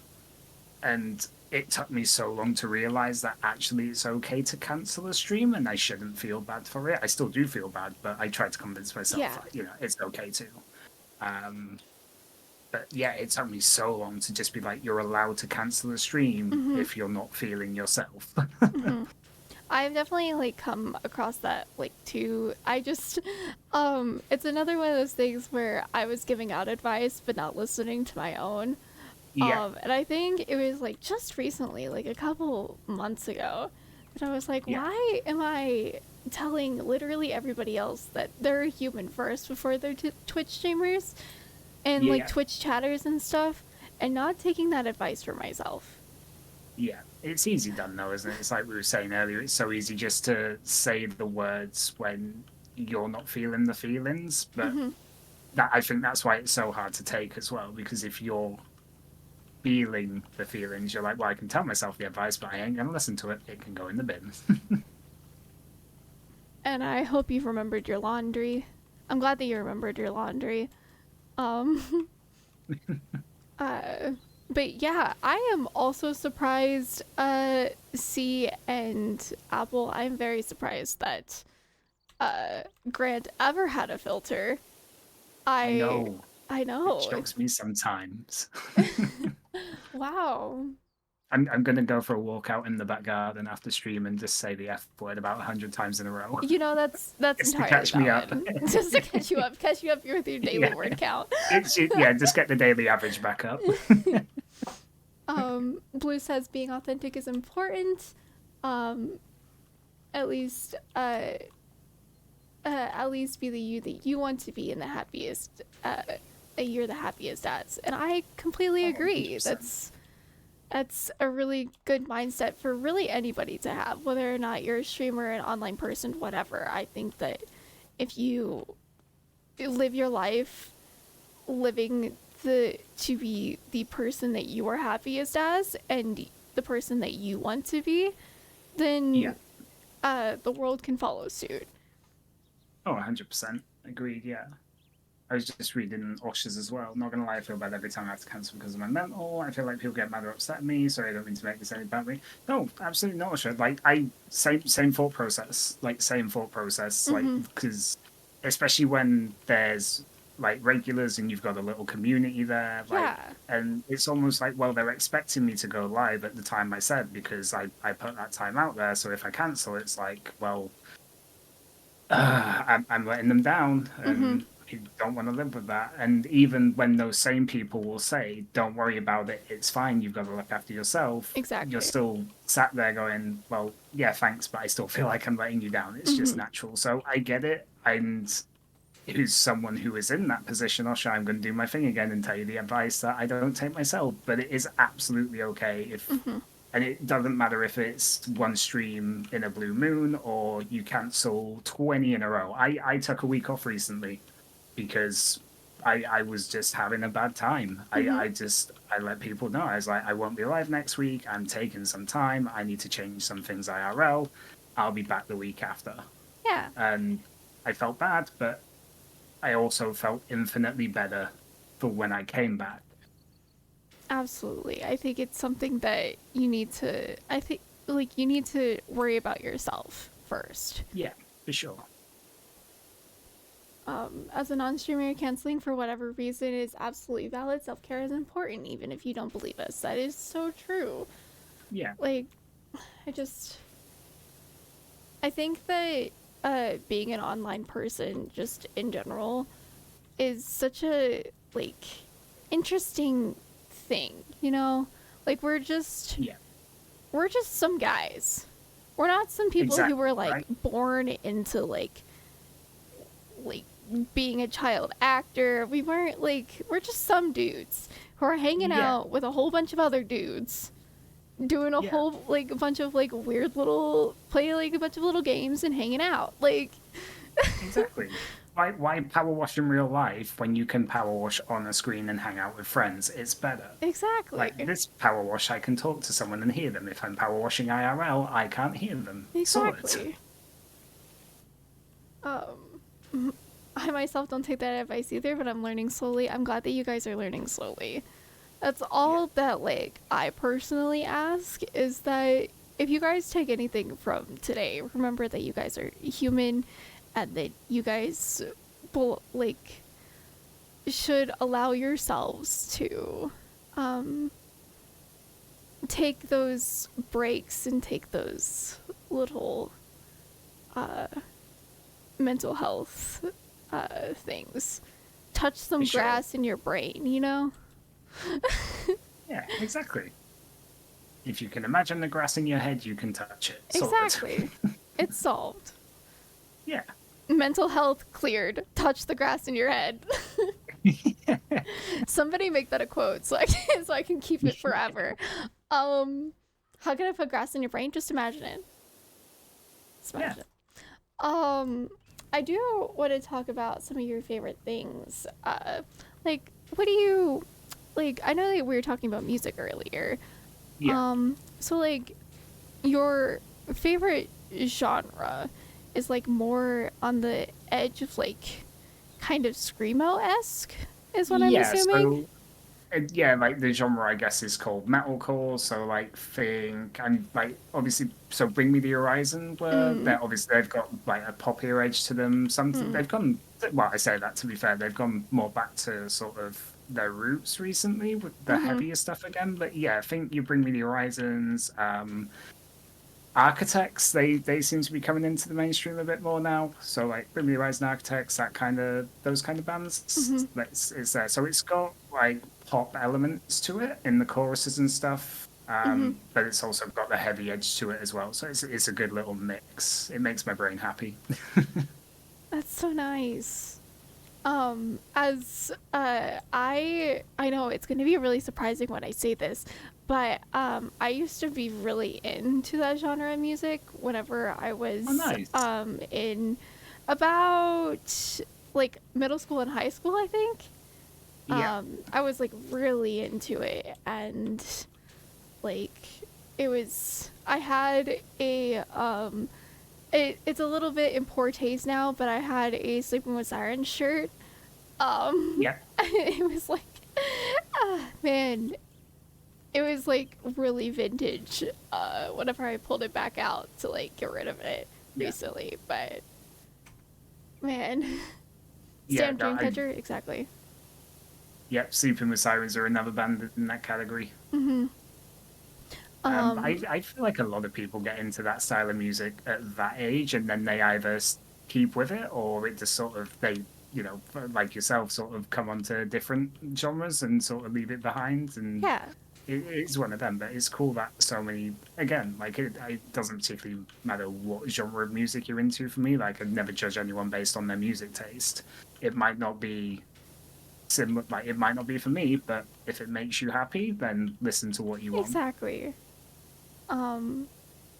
and it took me so long to realize that actually it's okay to cancel a stream and I shouldn't feel bad for it. I still do feel bad, but I try to convince myself, yeah. it's okay too. Um, but yeah, it took me so long to just be like, you're allowed to cancel a stream Hmm. if you're not feeling yourself. Hmm. I've definitely like come across that like too. I just it's another one of those things where I was giving out advice but not listening to my own. Yeah, And I think it was like just recently, like a couple months ago, that I was like, yeah, why am I telling literally everybody else that they're a human first before they're Twitch streamers and like Yeah, Twitch chatters and stuff, and not taking that advice for myself. yeah. It's easy done though, isn't it? It's like we were saying earlier. It's so easy just to say the words when you're not feeling the feelings, but Hmm. that I think that's why it's so hard to take as well. Because if you're feeling the feelings, you're like, well, I can tell myself the advice, but I ain't gonna listen to it. It can go in the bin. And I hope you've remembered your laundry. I'm glad that you remembered your laundry. Um, uh, but yeah, I am also surprised. C and Apple. I'm very surprised that Grant ever had a filter. I I know. I It know. shocks me sometimes. Wow. I'm gonna go for a walk out in the back garden after stream and just say the F word about 100 times in a row. You know that's It's to entirely catch me up. valid. Just to catch you up with your daily Yeah, word count. yeah. Just get the daily average back up. Blue says being authentic is important. Um, at least at least be the you that you want to be and the happiest you're the happiest as. And I completely Oh, agree. 100%. That's a really good mindset for really anybody to have, whether or not you're a streamer, an online person, whatever. I think that if you live your life living the to be the person that you are happiest as and the person that you want to be, Yeah. then the world can follow suit. Oh, 100%. Agreed. Yeah. I was just reading Osh's as well. Not gonna lie, I feel bad every time I have to cancel because of my mental. I feel like people get mad or upset at me. Sorry, I don't mean to make this any about me. No, absolutely not, Osha. Like same thought process. Like same thought process. Like Mm-hmm. because especially when there's like regulars and you've got a little community there, like, Yeah, and it's almost like, well, they're expecting me to go live at the time I said because I put that time out there. So if I cancel, it's like, well, I'm letting them down, mm-hmm, and you don't want to live with that. And even when those same people will say, "Don't worry about it, it's fine. You've got to look after yourself," you're exactly. still sat there going, "Well, yeah, thanks, but I still feel like I'm letting you down. It's just Mm-hmm. natural." So I get it, and who's someone who is in that position, or I'm going to do my thing again and tell you the advice that I don't take myself. But it is absolutely okay if, Mm-hmm. and it doesn't matter if it's one stream in a blue moon or you cancel 20 in a row. I took a week off recently because I was just having a bad time. Mm-hmm. I let people know. I was like, I won't be live next week. I'm taking some time. I need to change some things IRL. I'll be back the week after. Yeah, And I felt bad, but I also felt infinitely better for when I came back. absolutely. I think it's something that you need to. I think like you need to worry about yourself first. Yeah, for sure. As a non-streamer, canceling for whatever reason is absolutely valid. Self-care is important, even if you don't believe us. That is so true. Yeah, Like, I just, I think that being an online person, just in general, is such a like interesting thing. You know, like yeah, we're just some guys. We're not some people who exactly. were like Right? born into like being a child actor. We weren't like we're just some dudes who are hanging Yeah, out with a whole bunch of other dudes doing a yeah, whole like a bunch of like weird little play like a bunch of little games and hanging out. Like exactly. Why power wash in real life when you can power wash on a screen and hang out with friends? It's better. exactly. Like this power wash, I can talk to someone and hear them. If I'm power washing IRL, I can't hear them. Sorted. Exactly. I myself don't take that advice either, but I'm learning slowly. I'm glad that you guys are learning slowly. That's Yeah, all that like I personally ask is that if you guys take anything from today, remember that you guys are human and that you guys like should allow yourselves to um take those breaks and take those little uh mental health things. Touch some for sure. grass in your brain, you know? Yeah, exactly. If you can imagine the grass in your head, you can touch it. Sorted. Exactly. It's solved. Yeah. Mental health cleared. Touch the grass in your head. Somebody make that a quote so I can keep it forever. Um, how can I put grass in your brain? Just imagine it. Just Yeah. imagine it. Um, I do want to talk about some of your favorite things. Like, what do you like? I know that we were talking about music earlier. Yeah. So like, your favorite genre is like more on the edge of like kind of screamo esque, is what I'm Yeah. assuming. So yeah, like the genre I guess is called metalcore. So like think and like obviously so Bring Me the Horizon were Mm, they're obviously they've got like a poppier edge to them. Some mm, they've gone well, I say that to be fair, they've gone more back to sort of their roots recently with the mm-hmm. heavier stuff again. But yeah, I think you Bring Me the Horizons, Architects, they seem to be coming into the mainstream a bit more now. So like Bring Me the Horizon Architects, that kind of those kind of Mm-hmm. bands that's is there. So it's got like pop elements to it in the choruses and stuff. Mm-hmm. But it's also got the heavy edge to it as well. So it's a good little mix. It makes my brain happy. That's so nice. As I know it's going to be really surprising when I say this, but I used to be really into that genre of music whenever I Oh, was nice. in about like middle school and high school, I think. Yeah. I was like really into it, and like it was I had a it's a little bit in poor taste now, but I had a Sleeping with Sirens shirt. Yeah. It was like, man, it was like really vintage. Whenever I pulled it back out to like get rid of it Yeah. recently, but man, Yeah. Stand No, I Dreamcatcher, exactly. yeah, Sleeping with Sirens are another band in that category. Mm-hmm. I, Um, I feel like a lot of people get into that style of music at that age, and then they either keep with it, or it just sort of they, like yourself, sort of come onto different genres and sort of leave it behind. And yeah, it's one of them. But it's cool that so many, again, like it doesn't particularly matter what genre of music you're into. For me, like I'd never judge anyone based on their music taste. It might not be similar, like it might not be for me, but if it makes you happy, then listen to what you want. exactly. Um,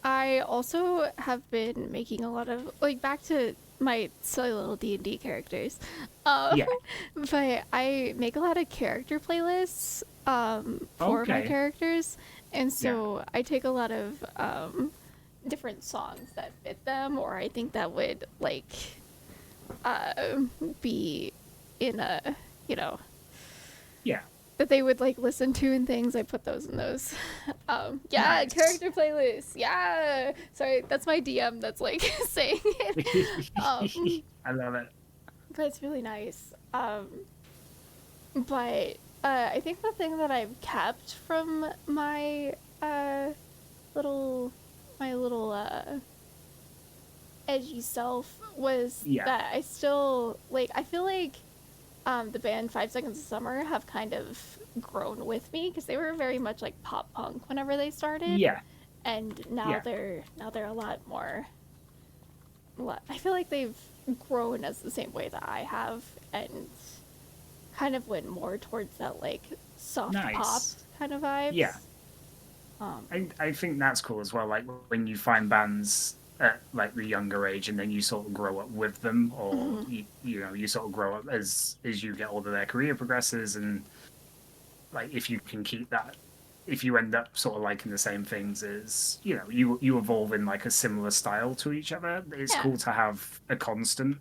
I also have been making a lot of like back to my silly little D&D characters. Um, Yeah. but I make a lot of character playlists for my Okay. characters, and Yeah. so I take a lot of different songs that fit them, or I think that would like uh, be in a you know Yeah. that they would like listen to and things. I put those in those. Yeah, Nice. character playlists. Yeah. Sorry, that's my DM that's like saying it. I love it. But it's really nice. But I think the thing that I've kept from my little edgy self was Yeah. that I still like. I feel like the band 5 Seconds of Summer have kind of grown with me because they were very much like pop punk whenever they started, Yeah. and Yeah. now they're a lot more. I feel like they've grown as the same way that I have, and kind of went more towards that like soft pop Nice. kind of Yeah. vibes. Um, I think that's cool as well. Like when you find bands at like the younger age and then you sort of grow up with them, or mhm. you sort of grow up as you get older, their career progresses, and like if you can keep that, if you end up sort of liking the same things as you evolve in like a similar style to each other, it's Yeah, cool to have a constant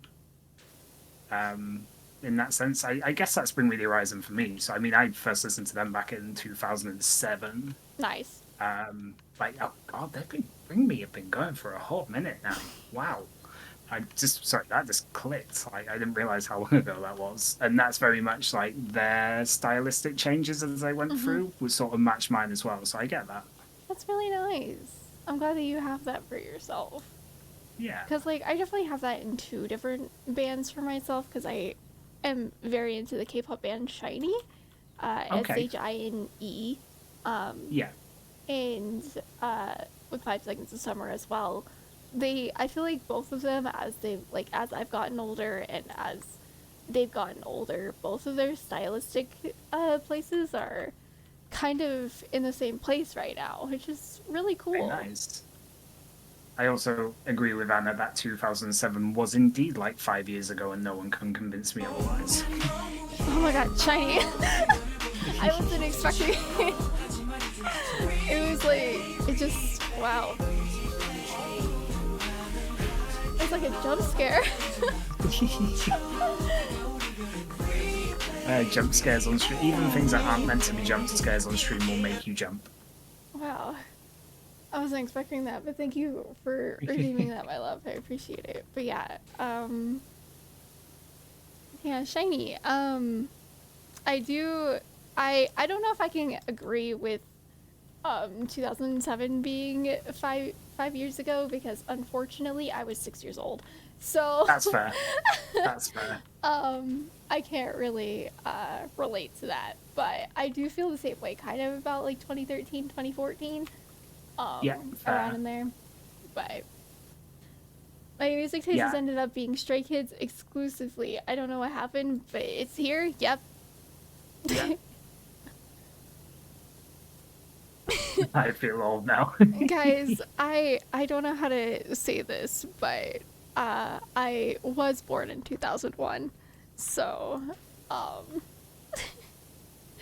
um in that sense. I guess that's Bring Me the Horizon for me. So I mean, I first listened to them back in 2007. nice. Like, oh god, they've been Bring Me have been going for a hot minute now. Wow. I just sorry, that just clicked. I didn't realize how long ago that was. And that's very much like their stylistic changes as they went Hmm. through would sort of match mine as well. So I get that. That's really nice. I'm glad that you have that for yourself. Yeah. Because like I definitely have that in two different bands for myself. Because I am very into the K-pop band Shiny, Okay. SHINE, um, Yeah. and with 5 Seconds of Summer as well. I feel like both of them, as I've gotten older and as they've gotten older, both of their stylistic places are kind of in the same place right now, which is really Very cool. nice. I also agree with Anna that 2007 was indeed like 5 years ago, and no one can convince me otherwise. Oh my god, shiny. I wasn't expecting it. It was like, it just, wow. It's like a jump scare. Jump scares on stream, even things that aren't meant to be jump scares on stream, will make you jump. Wow. I wasn't expecting that, but thank you for redeeming that, my love. I appreciate it. But yeah, yeah, shiny. I do. I don't know if I can agree with 2007 being five years ago, because unfortunately I was 6 years old. So That's fair. That's fair. I can't really relate to that, but I do feel the same way kind of about like 2013, 2014, Yeah, around fair. in there. But my music taste has Yeah. ended up being Stray Kids exclusively. I don't know what happened, but it's here. Yep. Yeah. I feel old now. Guys, I don't know how to say this, but I was born in 2001. So, um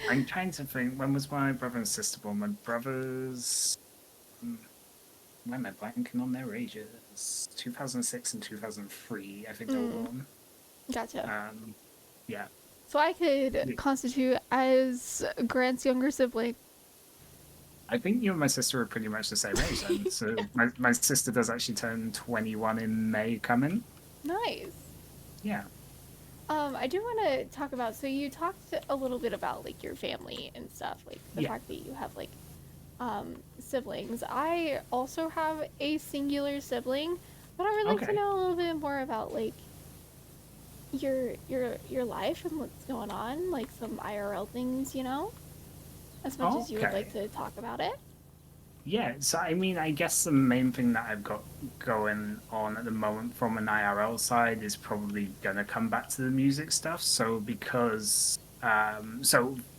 I'm trying to think, when was my brother and sister born? My brothers. Why am I blanking on their ages? 2006 and 2003, I think they were born. gotcha. Yeah. So I could Yeah. constitute as Grant's younger sibling. I think you and my sister are pretty much the same age then. So my sister does actually turn 21 in May coming. Nice. Yeah. I do want to talk about, so you talked a little bit about like your family and stuff, like the Yeah. fact that you have like siblings. I also have a singular sibling, but I would like to Okay. know a little bit more about like your life and what's going on, like some IRL things, as much as you would like Okay. to talk about it. Yeah, so I mean, I guess the main thing that I've got going on at the moment from an IRL side is probably gonna come back to the music stuff. So because,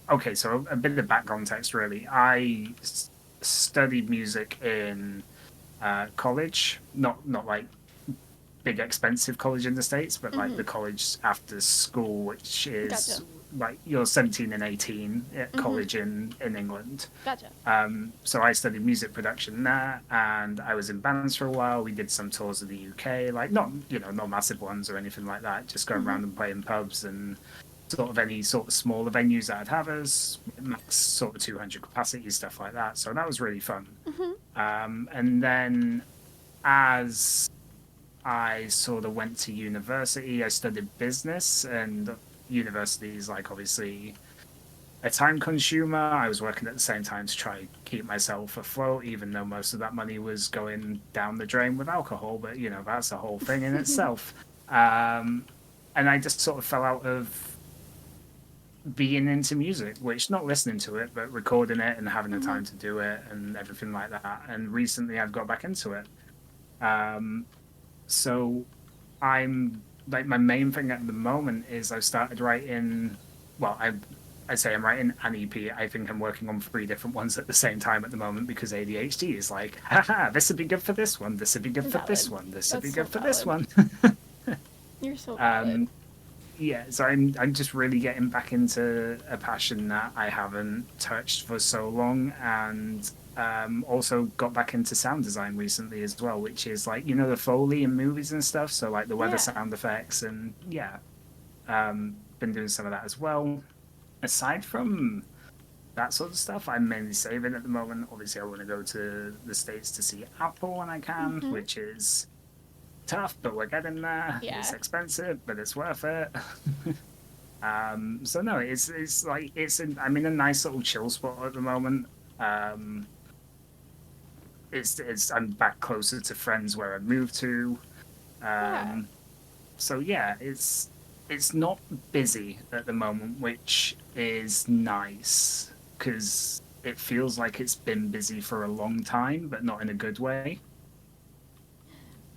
okay, so a bit of back context really. Studied music in college, not like big expensive college in the States, but like the college after school, which Gotcha. is like you're 17 and 18 at Mm-hmm. college in England. Gotcha. So I studied music production there, and I was in bands for a while. We did some tours of the UK, like not massive ones or anything like that, just going Mm-hmm. around and playing pubs and sort of any sort of smaller venues that I'd have us, max sort of 200 capacity, stuff like that. So that was really fun. Mm-hmm. And then as I sort of went to university, I studied business, and university is like obviously a time consumer. I was working at the same time to try keep myself afloat, even though most of that money was going down the drain with alcohol. But that's a whole thing in itself. And I just sort of fell out of being into music, which not listening to it, but recording it and having the Mm-hmm. time to do it and everything like that. And recently, I've got back into it. Um, so I'm like my main thing at the moment is I've started writing. Well, I say I'm writing an EP. I think I'm working on 3 different ones at the same time at the moment because ADHD is like, haha, this would be good for this one. This would be good for this Valid. one. This would be That's so good for this valid. one. You're so valid. um, yeah, so I'm just really getting back into a passion that I haven't touched for so long, and also got back into sound design recently as well, which is like the Foley in movies and stuff. So like the weather Yeah. sound effects, and yeah, been doing some of that as well. Aside from that sort of stuff, I'm mainly saving at the moment. Obviously, I want to go to the States to see Apple when I can, Mm-hmm. which is tough, but we're getting there. It's Yeah. expensive, but it's worth it. So no, it's like I'm in a nice little chill spot at the moment. Um, it's I'm back closer to friends where I moved to. Yeah. Um, so yeah, it's not busy at the moment, which is nice because it feels like it's been busy for a long time, but not in a good way.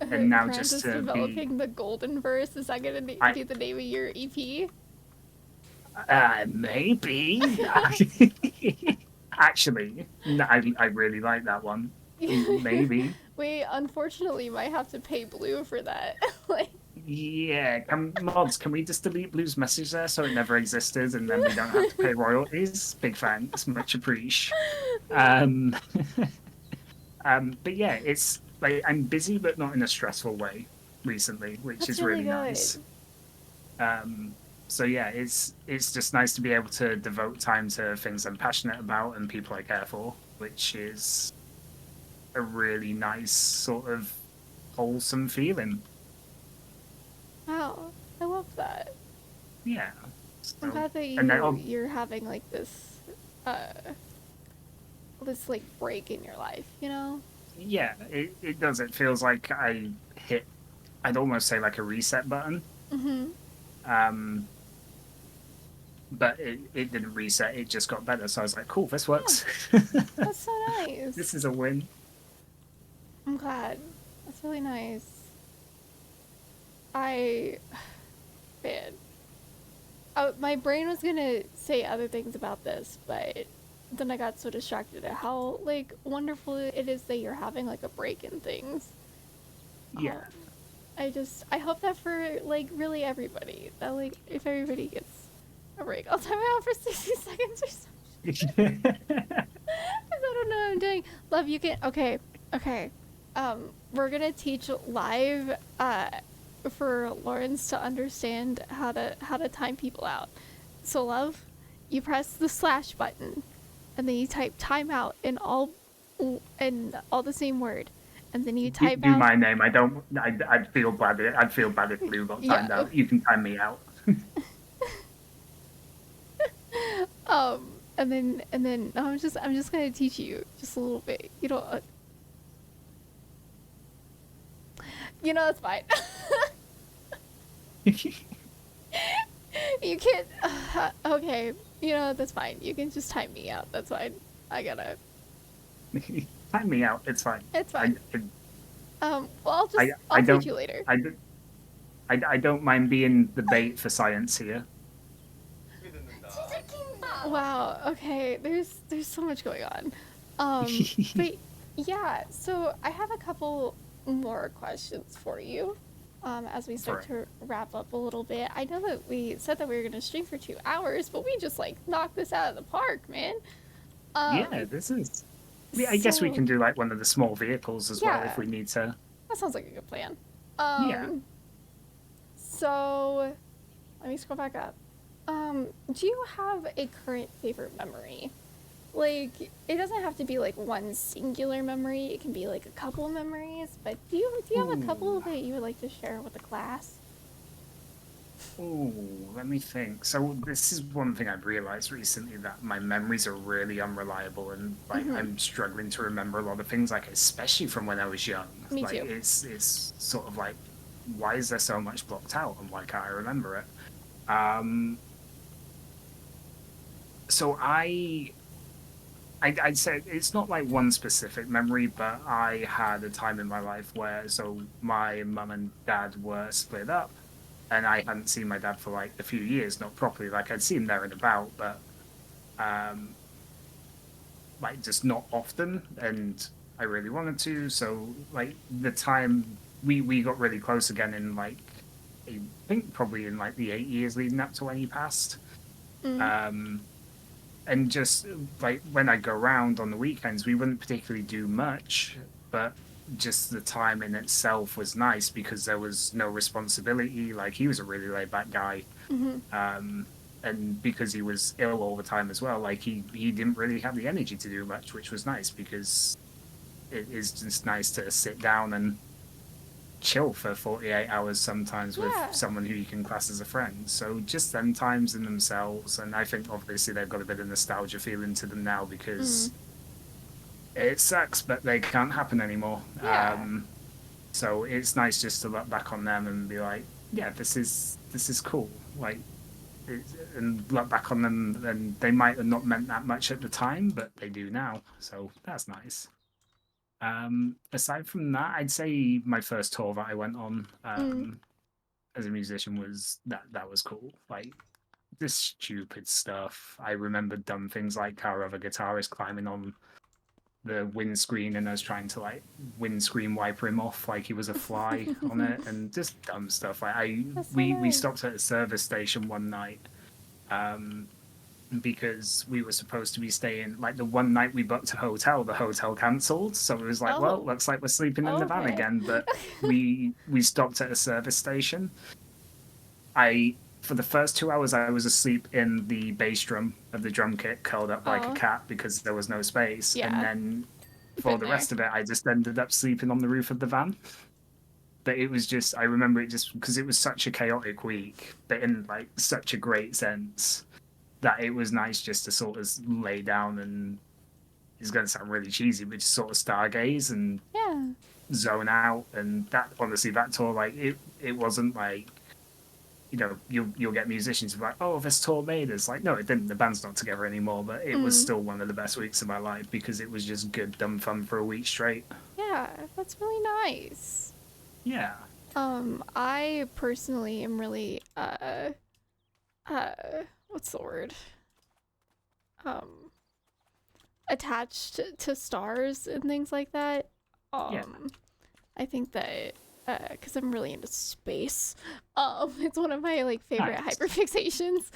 And now Grant just is to be, developing the golden verse. Is that gonna I be the name of your EP? maybe. Actually, no, I really like that one. Maybe. We unfortunately might have to pay Blue for that. Like, Yeah, mods, can we just delete Blue's message there so it never existed and then we don't have to pay royalties? Big thanks, much appreciated. Um, but yeah, it's like I'm busy, but not in a stressful way recently, which that's is really really nice. good. Um, so yeah, it's just nice to be able to devote time to things I'm passionate about and people I care for, which is a really nice sort of wholesome feeling. Wow, I love that. Yeah. I'm So, glad that and then, you're having like uh, this like break in your life. You know? yeah, it does. It feels like I'd almost say like a reset button. Mm-hmm. Um, but it didn't reset, it just got better. So I was like, cool, this Yeah, works. that's so This nice. is a win. I'm glad. That's really nice. I, man, my brain was gonna say other things about this, but then I got so distracted at how like wonderful it is that you're having like a break in things. Yeah. Um, I hope that for like really everybody that like if everybody gets a break, I'll time out for 60 seconds or something. Cause I don't know what I'm doing. Love, you can. Okay, okay. We're gonna teach live. For Lawrence to understand how to time people out. So, love, you press the slash button, and then you type timeout in all the same word, and then you type Do out. my name. I don't. I'd feel bad. I'd feel bad if Blue got Yeah. timed out. You can time me out. And then no, I'm just gonna teach you just a little bit. You know that's fine. You can't. Okay, you know that's fine. You can just time me out. That's fine. I gotta. Time me out. It's fine. It's I, fine. Well, I I'll teach don't. you later. I, I don't mind being the bait for science here. Wow. Okay. There's so much going on. But yeah. So I have a couple more questions for you. As we start Right. to wrap up a little bit, I know that we said that we were gonna stream for 2 hours, but we just like knocked this out of the park, man. Yeah, Um. this is. I guess we So can do like one of the small vehicles as well if yeah, we need to. that sounds like a good plan. Yeah. Um. So let me scroll back up. Do you have a current favorite memory? Like, it doesn't have to be like one singular memory. It can be like a couple memories. But do you have a couple Ooh. that you would like to share with the class? Ooh, let me think. So this is one thing I've realized recently that my memories are really unreliable and like Mm-hmm. I'm struggling to remember a lot of things, like especially from when I was young. Me Like too. it's sort of like why is there so much blocked out and why can't I remember it? So I'd say it's not like one specific memory, but I had a time in my life where so my mum and dad were split up, and I hadn't seen my dad for like a few years, not properly. Like I'd seen him there and about, but um, like just not often, and I really wanted to. So like the time we got really close again in like I think probably in like the 8 years leading up to when he passed. Mm. Um, and just like when I go around on the weekends, we wouldn't particularly do much, but just the time in itself was nice because there was no responsibility. Like he was a really laid back guy, Mm-hmm. um, and because he was ill all the time as well, like he didn't really have the energy to do much, which was nice because it is just nice to sit down and chill for 48 hours sometimes with Yeah. someone who you can class as a friend. So just them times in themselves. And I think obviously they've got a bit of nostalgia feeling to them now Mm. because it sucks, but they can't happen anymore. Yeah. So it's nice just to look back on them and be like, yeah, this is cool. Like, it, and look back on them, and they might have not meant that much at the time, but they do now. So that's nice. Aside from that, I'd say my first tour that I went on Mm. as a musician was that was cool. Like this stupid stuff. I remember dumb things like our other guitarist climbing on the windscreen and us trying to like windscreen wiper him off like he was a fly on it, and just dumb stuff. Like That's so we nice. stopped at a service station one night um, because we were supposed to be staying like the one night we booked a hotel, the hotel cancelled. So it was like, well, Oh, looks like we're sleeping in the van okay. again. But we stopped at a service station. I For the first 2 hours I was asleep in the bass drum of the drum kit, curled up like a Oh, cat because there was no space. And yeah. then for Been the there. rest of it, I just ended up sleeping on the roof of the van. But it was just I remember it just because it was such a chaotic week, but in like such a great sense that it was nice just to sort of lay down and it's going to sound really cheesy, but just sort of stargaze and Yeah. zone out. And that honestly, that tour, like it wasn't like you'll get musicians who are like, oh, this tour made us. Like, no, it didn't. The band's not together anymore, but it was Mm. still one of the best weeks of my life because it was just good, dumb fun for a week straight. Yeah, that's really nice. Yeah. I personally am really uh what's the word? Um attached to stars and things like that. Yeah. Um I think that cuz I'm really into space. It's one of my like favorite Nice. hyperfixations.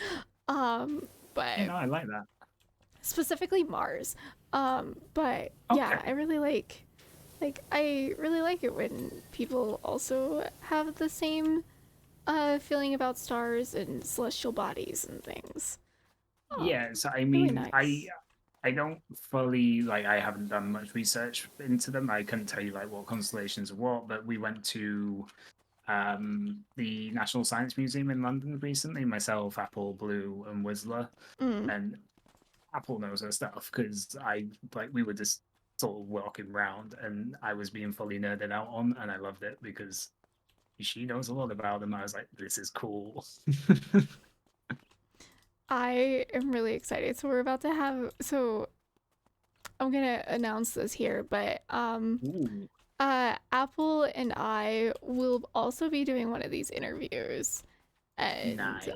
You But know, I like that. specifically Mars. But yeah, Okay. I really like it when people also have the same feeling about stars and celestial bodies and things. Yeah. So I Really mean, I nice. I don't fully like I haven't done much research into them. I couldn't tell you like what constellations are what, but we went to the National Science Museum in London recently, myself, Apple, Blue, and Whistler. Mm. And Apple knows her stuff because I like we were just sort of walking around and I was being fully nerded out on and I loved it because she knows a lot about them. I was like, this is cool. I am really excited. So we're about to have so I'm gonna announce this here, but Ooh, Apple and I will also be doing one of these interviews. And nice.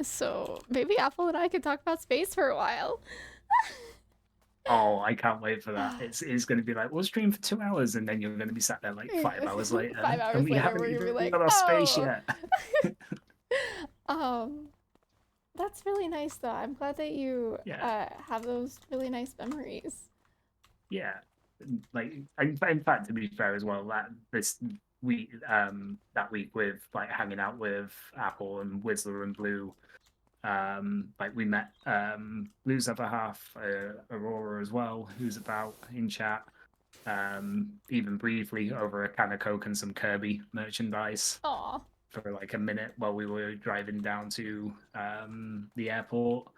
so maybe Apple and I could talk about space for a while. Oh, I can't wait for that. It's going to be like, we'll stream for 2 hours, and then you're going to be sat there like 5 hours later, Five and hours we later, haven't we're gonna be even like, got our space oh, yet. um, that's really nice though. I'm glad that you Yeah, have those really nice memories. yeah. Like, in fact, to be fair as well, this week, that week with like hanging out with Apple and Whistler and Blue, like we met Blue's other half, Aurora as well, who's about in chat. Even briefly over a can of Coke and some Kirby merchandise Aw, for like a minute while we were driving down to the airport.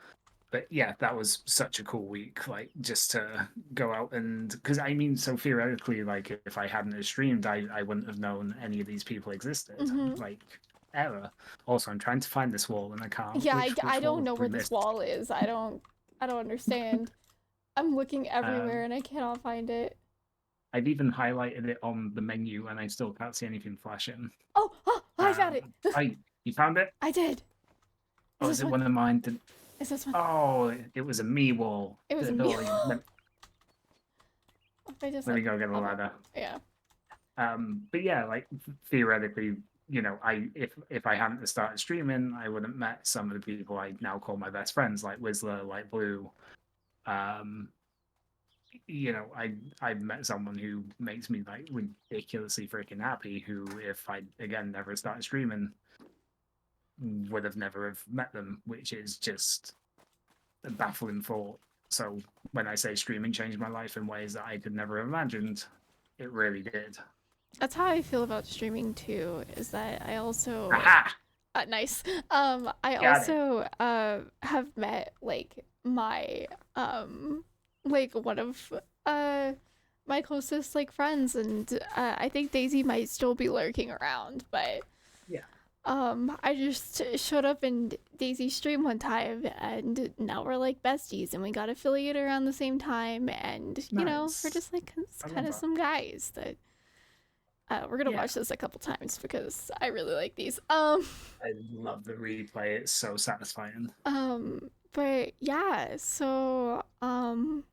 But yeah, that was such a cool week. Like just to go out and because I mean, so theoretically, like if I hadn't have streamed, I wouldn't have known any of these people existed. mm-hmm. Like ever. Also, I'm trying to find this wall and I can't. Yeah, I Which wall don't have know we where this missed? wall is. I don't understand. I'm looking everywhere Um, and I cannot find it. I've even highlighted it on the menu and I still can't see anything flashing. Oh, oh, I found it. I You found it? I did. Is Oh, is this it one? one of mine? Is this one? Oh, it was a me wall. It was a me. Oh, I just let me like go get a hop up. ladder. Yeah. But yeah, like theoretically, I if I hadn't started streaming, I would have met some of the people I now call my best friends, like Whistler, like Blue. Um, I met someone who makes me like ridiculously freaking happy. Who, if I again never started streaming, would have never have met them, which is just a baffling thought. So when I say streaming changed my life in ways that I could never have imagined, it really did. That's how I feel about streaming too, is that I also Aha! nice. I Got it. also have met like one of my closest like friends, and I think Daisy might still be lurking around, but Yeah. I just showed up in Daisy's stream one time, and now we're like besties, and we got affiliated around the same time, and you know, we're Nice. just like I kind love of that. some guys that we're gonna Yeah. watch this a couple times because I really like these. I love the replay. It's so satisfying. But yeah, so I'm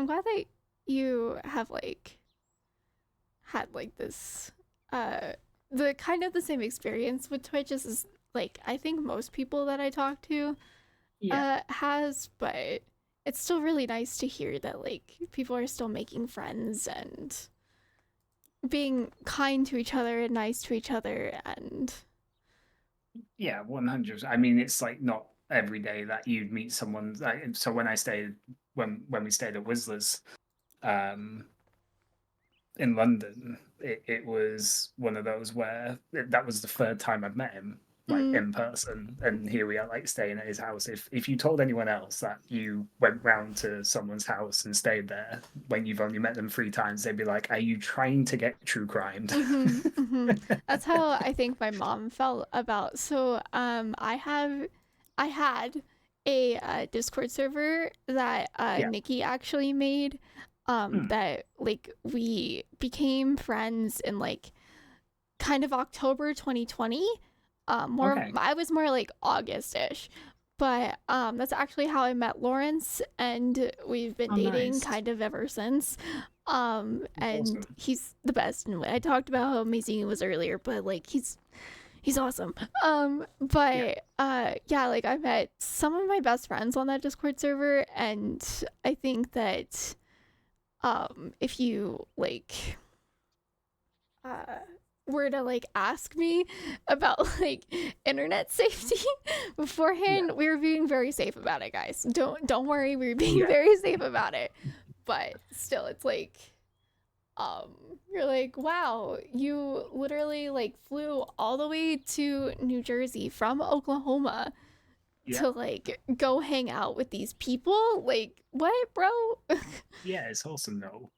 glad that you have like had like this the kind of the same experience with Twitch as like I think most people that I talk to Yeah. has, but it's still really nice to hear that like people are still making friends and being kind to each other and nice to each other and Yeah, 100. I mean, it's like not every day that you'd meet someone. Like, so when I stayed, when we stayed at Whistler's, um, in London, it was one of those where that was the third time I'd met him, like mm, in person, and here we are, like staying at his house. If you told anyone else that you went round to someone's house and stayed there when you've only met them 3 times, they'd be like, "Are you trying to get true crimed?" that's how I think my mom felt about. So I had a Discord server that Yeah. Nikki actually made. Hmm. That like we became friends in like kind of October 2020. More Okay. I was more like August-ish. But that's actually how I met Lawrence, and we've been Oh, dating nice. kind of ever since. That's And awesome. he's the best. And I talked about how amazing he was earlier, but like he's awesome. Yeah. But yeah, like I met some of my best friends on that Discord server, and I think that if you like uh were to like ask me about like internet safety Yeah. beforehand, we were being very safe about it, guys. Don't worry, we were being Yeah. very safe about it. But still, it's like um you're like, wow, you literally like flew all the way to New Jersey from Oklahoma Yeah. to like go hang out with these people. Like, what, bro? Yeah, it's awesome though.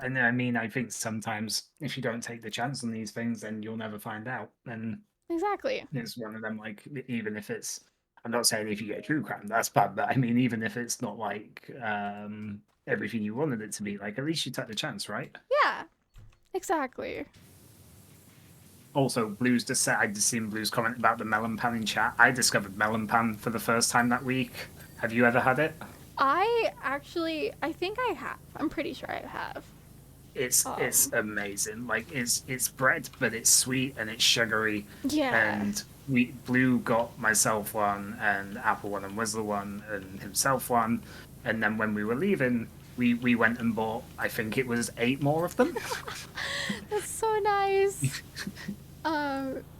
And I mean, I think sometimes if you don't take the chance on these things, then you'll never find out. And Exactly. it's one of them. Like, even if it's, I'm not saying if you get true crime, that's bad. But I mean, even if it's not like everything you wanted it to be, like at least you took the chance, right? Yeah, exactly. Also, Blues just said I just seen Blues comment about the melon pan in chat. I discovered melon pan for the first time that week. Have you ever had it? I think I have. I'm pretty sure I have. It's Um, amazing. Like it's bread, but it's sweet and it's sugary. yeah. And we Blue got myself one, and Apple one, and Whistler one, and himself one. And then when we were leaving, we went and bought. I think it was 8 more of them. That's so nice.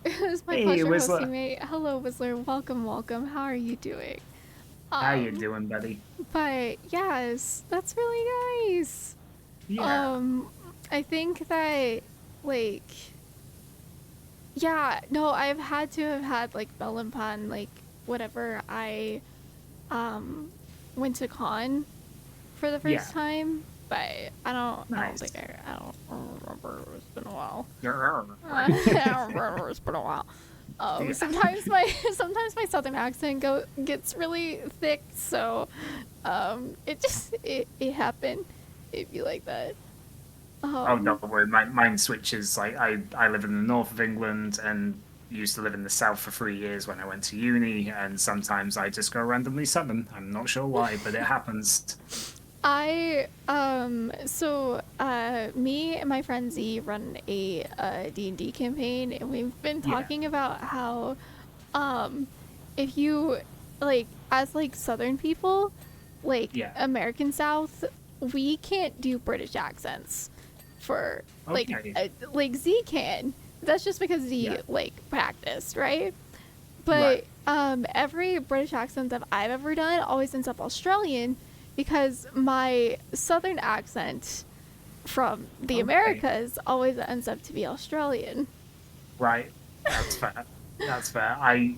It was my Hey pleasure Whistler, hosting, mate. Hello, Whistler. Welcome, welcome. How are you doing? how you Um, doing, buddy? but yes, that's really nice. Yeah, Um, I think that, like, yeah, no, I've had to have had like melon pan, like, whatever I, um, went to con for the yeah, first time, but I don't think nice. I don't remember. It's been a while. Yeah, I don't remember. It's been a while. Sometimes my sometimes my southern accent gets really thick, so it just it happened. It'd be like that. Oh, Um, don't worry. Mine switches. Like I live in the north of England and used to live in the south for 3 years when I went to uni. And sometimes I just go randomly southern. I'm not sure why, but it happens. me and my friend Z run a D&D campaign, and we've been Yeah, talking about how um if you like as like southern people, like yeah. American South, we can't do British accents for Okay. like Z can. That's just because Z Yeah. like practiced, right? Right. But every British accent that I've ever done always ends up Australian because my southern accent from the Okay. Americas always ends up to be Australian. Right. That's fair. That's fair. I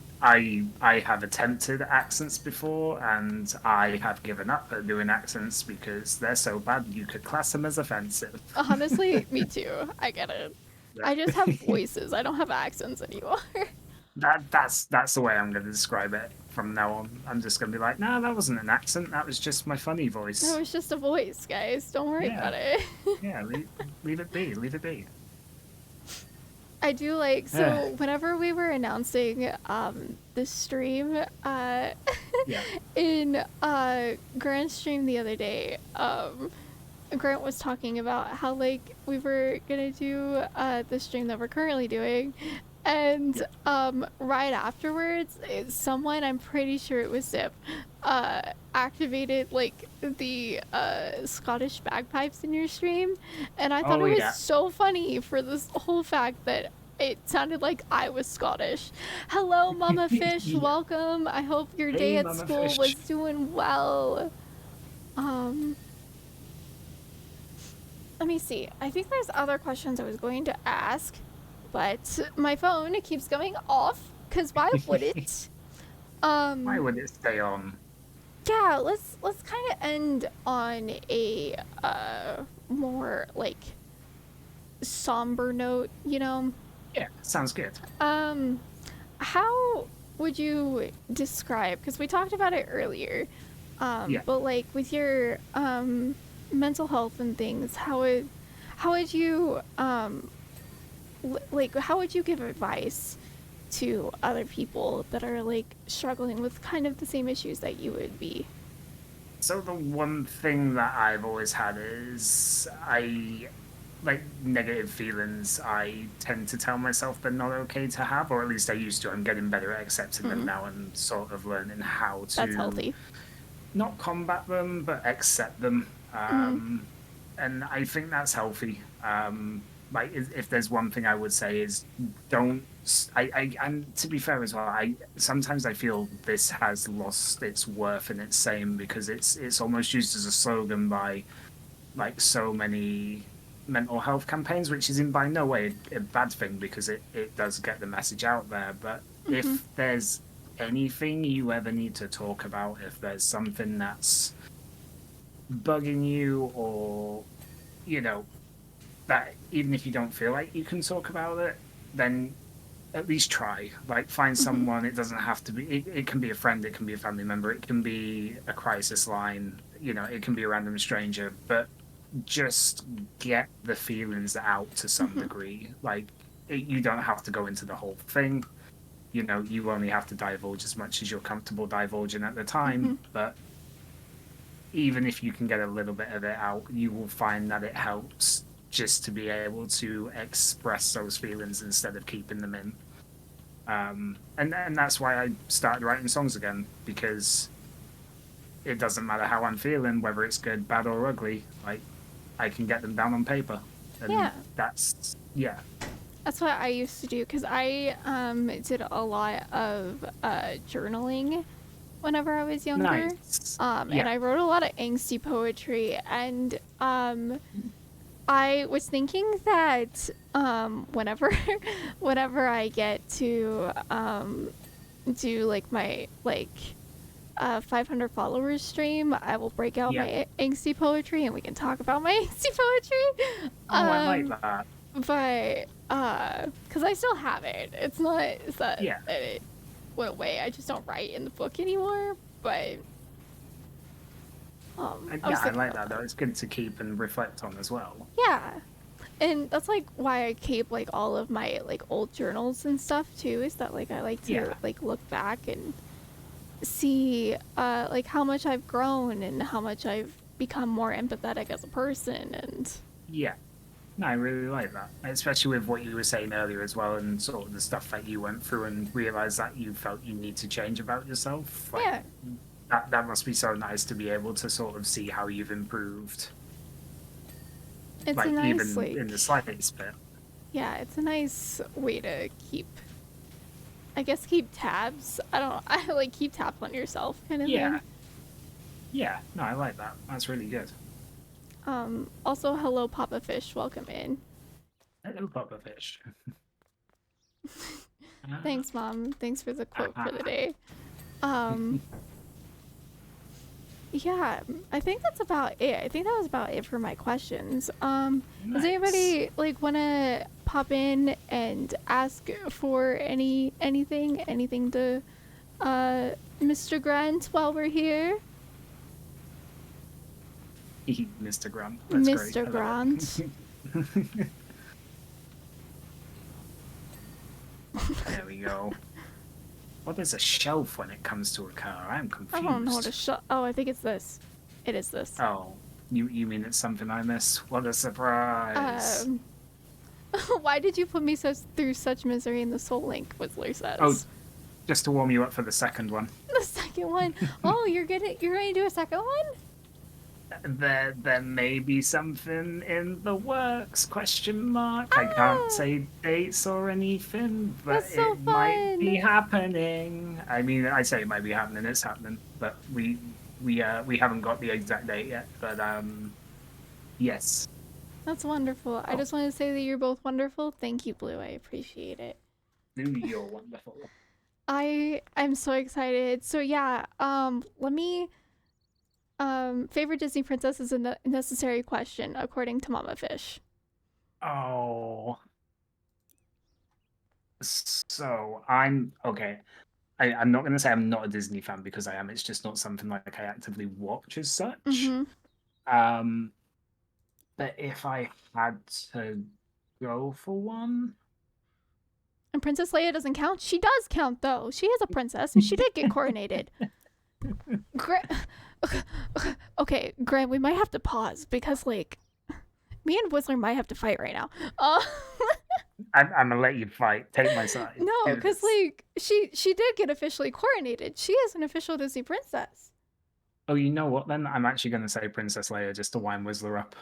have attempted accents before, and I have given up at doing accents because they're so bad you could class them as offensive. Honestly, me too. I get it. I just have voices. I don't have accents anymore. That's the way I'm going to describe it from now on. I'm just going to be like, no, that wasn't an accent. That was just my funny That voice. was just a voice, guys. Don't worry Yeah, about it. yeah. Leave it be. Leave it be. I do like, Yeah. so whenever we were announcing the stream Yeah. in Grant's stream the other day, Grant was talking about how like we were gonna do the stream that we're currently doing, and right afterwards, someone, I'm pretty sure it was Zip, activated like the Scottish bagpipes in your stream, and I thought Oh it was yeah. so funny for this whole fact that it sounded like I was Scottish. Hello, Mama Fish. Yeah. Welcome. I hope your day Hey, at Mama school Fish. was doing well. Let me see. I think there's other questions I was going to ask, but my phone keeps going off, because why would it? Why would it stay on? Yeah, let's kind of end on a more like somber note, you know? Yeah, sounds good. How would you describe, because we talked about it earlier, Yeah. but like with your mental health and things, how would you like how would you give advice to other people that are like struggling with kind of the same issues that you would be? So the one thing that I've always had is like negative feelings. I tend to tell myself they're not okay to have, or at least I used to. I'm getting better at accepting them now and sort of learning how to That's healthy. not combat them but accept them. And I think that's healthy. Like if there's one thing I would say is don't. And to be fair as well, I sometimes I feel this has lost its worth and its same because it's almost used as a slogan by like so many mental health campaigns, which is in by no way a bad thing because it does get the message out there. But if there's anything you ever need to talk about, if there's something that's bugging you, or you know that even if you don't feel like you can talk about it, then at least try. Like find someone. It doesn't have to be. It can be a friend. It can be a family member. It can be a crisis line. It can be a random stranger. But just get the feelings out to some degree. Like you don't have to go into the whole thing. You only have to divulge as much as you're comfortable divulging at the time. But even if you can get a little bit of it out, you will find that it helps just to be able to express those feelings instead of keeping them in. And that's why I started writing songs again, because it doesn't matter how I'm feeling, whether it's good, bad, or ugly. Like I can get them down on paper, and that's That's what I used to do, because I did a lot of journaling whenever I was younger. Nice. And I wrote a lot of angsty poetry, and I was thinking that whenever I get to do like my 500 followers stream, I will break out my angsty poetry and we can talk about my angsty poetry. I like that. But because I still have it. It's not that Yeah. it went away. I just don't write in the book anymore. But I like that though. It's good to keep and reflect on as well. yeah. And that's like why I keep like all of my like old journals and stuff too, is that like I like to like look back and see like how much I've grown and how much I've become more empathetic as a person. And Yeah. No, I really like that, especially with what you were saying earlier as well, and sort of the stuff that you went through and realized that you felt you need to change about yourself. Like, that must be so nice to be able to sort of see how you've improved. It's like a nice, even like, in the slightest bit. Yeah, it's a nice way to keep tabs. I like keep tabs on yourself kind of thing. Yeah. No, I like that. That's really good. Also, hello, Papa Fish. Welcome in. Hello, Papa Fish. Thanks, Mom. Thanks for the quote for the day. Yeah, I think that's about it. I think that was about it for my questions. Nice. Does anybody like want to pop in and ask for anything to Mr. Grant while we're here? Mr. Grant. That's great. Mr. I love Grant. it. There we go. What is a shelf when it comes to a car? I'm I don't know what confused. oh, I think it's this. It is this. Oh, you mean it's something I miss? What a surprise! Um, why did you put me through such misery in the Soul Link? Whistler Oh, says. just to warm you up for the second one. The second one. Oh, you're going to do a second one? There may be something in the works, question mark. I can't Ah, say dates or anything, but that's so it might be fun. happening. I mean, I say it might be happening, it's happening, but we haven't got the exact date yet. But yes. That's wonderful. I Oh, just want to say that you're both wonderful. Thank you, Blue. I appreciate it. you're wonderful. I'm so excited. So yeah, let me favorite Disney princess is a necessary question according to Mama Fish. Oh, so I'm okay. I'm not going to say I'm not a Disney fan because I am. It's just not something like I actively watch as such. Mhm. Um, but if I had to go for one, And Princess Leia doesn't count. She does count though. She is a princess and she did get coronated. Gra- okay, Grant, we might have to pause because like me and Whistler might have to fight right now. I'm gonna let you fight. Take my side. No, Do because this. like she did get officially coronated. She is an official Disney princess. Oh, you know what? Then I'm actually going to say Princess Leia just to wind Whistler up.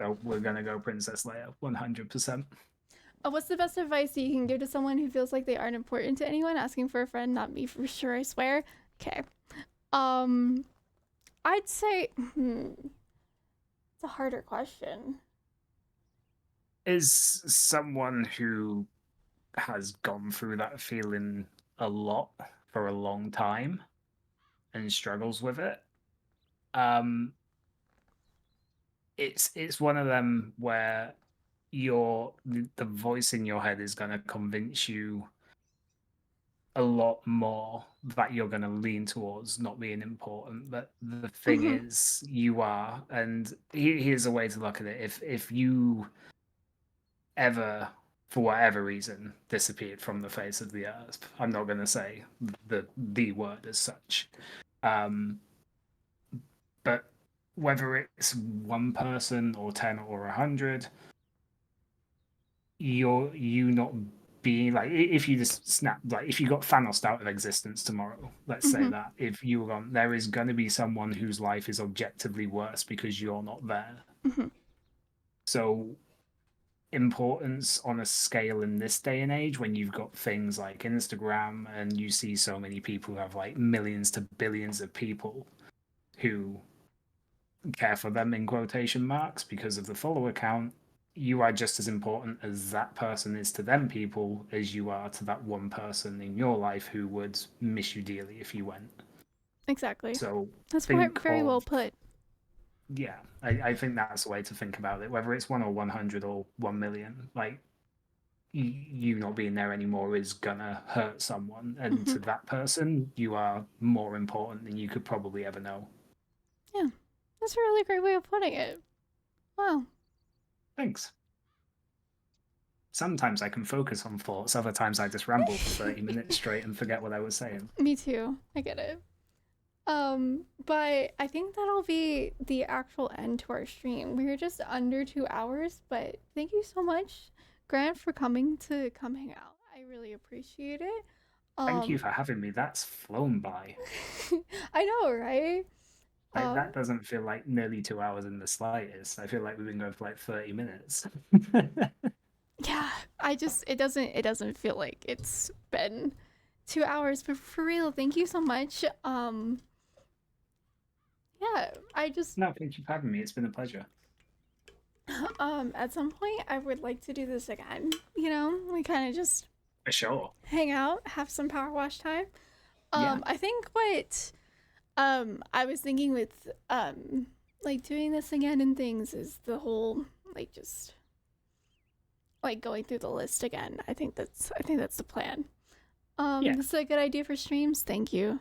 So we're going to go Princess Leia, 100%. What's the best advice that you can give to someone who feels like they aren't important to anyone? Asking for a friend, not me for sure, I swear. Okay. Um, I'd say it's a harder question. Is someone who has gone through that feeling a lot for a long time and struggles with it. Um, it's one of them where the voice in your head is going to convince you a lot more that you're going to lean towards not being important. But the thing Mm-hmm. is, you are, and here's a way to look at it: if you ever, for whatever reason, disappeared from the face of the earth, I'm not going to say the word as such, um, but whether it's one person or 10 or 100, you not being like, if you just snap, like if you got Thanos out of existence tomorrow, let's say Mm-hmm. that, if you were gone, there is going to be someone whose life is objectively worse because you're not there. Mm-hmm. So importance on a scale in this day and age when you've got things like Instagram and you see so many people who have like millions to billions of people who care for them in quotation marks because of the follower count, you are just as important as that person is to them people as you are to that one person in your life who would miss you dearly if you went. Exactly. So That's think very well of, put. yeah, I think that's the way to think about it, whether it's one or 100 or 1 million. Like, you not being there anymore is gonna hurt someone, and Mm-hmm. to that person, you are more important than you could probably ever know. Yeah, that's a really great way of putting it. Wow. Thanks. Sometimes I can focus on thoughts, other times I just ramble for 30 minutes straight and forget what I was saying. Me too. I get it. But I think that'll be the actual end to our stream. We are just under 2 hours, but thank you so much, Grant, for coming to come hang out. I really appreciate it. Thank you Um, for having me. That's flown by. I know, right? Like, Um, that doesn't feel like nearly 2 hours in the slightest. I feel like we've been going for like 30 minutes. yeah, it doesn't feel like it's been 2 hours, but for real, thank you so much. Yeah, I just No, thank you for having me. It's been a pleasure. at some point I would like to do this again. You know, we kind of just For sure. hang out, have some power wash time. Yeah. I think what I was thinking with like doing this again and things is the whole like just like going through the list again. I think that's the plan. Yeah. This is a good idea for streams. Thank you.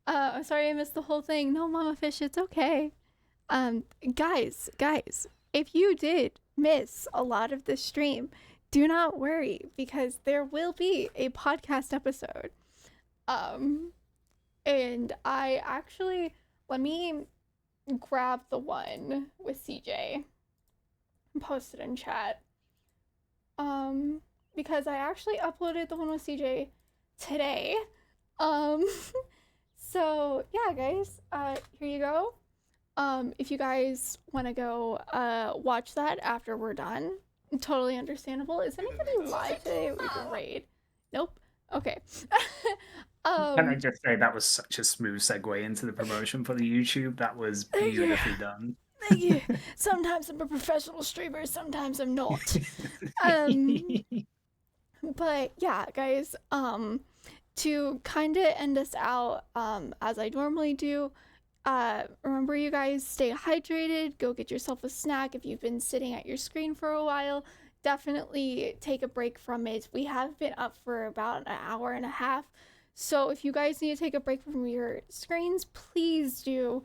I'm sorry I missed the whole thing. No, Mama Fish, it's okay. Guys, if you did miss a lot of this stream, do not worry because there will be a podcast episode. And I actually, let me grab the one with CJ and post it in chat. Because I actually uploaded the one with CJ today. So yeah, guys, here you go. If you guys want to go watch that after we're done, totally understandable. Is anybody live today? We can raid. Nope. Okay. Can I just say that was such a smooth segue into the promotion for the YouTube? That was beautifully done. Thank you. Sometimes I'm a professional streamer, sometimes I'm not. But yeah, guys, to kind of end us out, as I normally do, remember you guys, stay hydrated, go get yourself a snack. If you've been sitting at your screen for a while, definitely take a break from it. We have been up for about an hour and a half, so if you guys need to take a break from your screens, please do.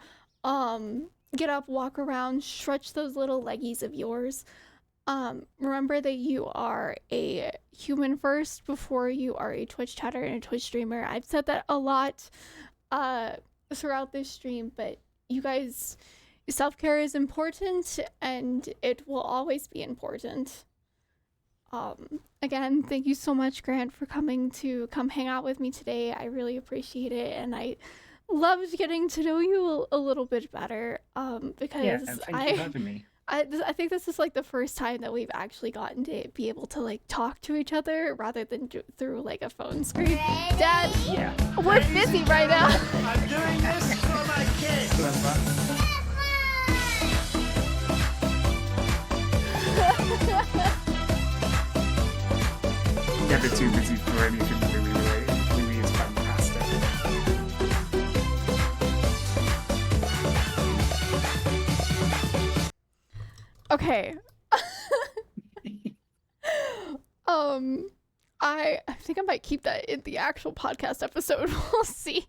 Get up, walk around, stretch those little leggies of yours. Remember that you are a human first before you are a Twitch chatter and a Twitch streamer. I've said that a lot throughout this stream, but you guys, self-care is important and it will always be important. Again, thank you so much, Grant, for coming to hang out with me today. I really appreciate it, and I loved getting to know you a little bit better. Because yeah, and thank you for having me. I think this is like the first time that we've actually gotten to be able to like talk to each other rather than through like a phone screen. Dad, yeah, we're busy right now. I'm doing this for my kids. Never too busy for anything Louis related. Louis is fantastic. Okay. I think I might keep that in the actual podcast episode. We'll see.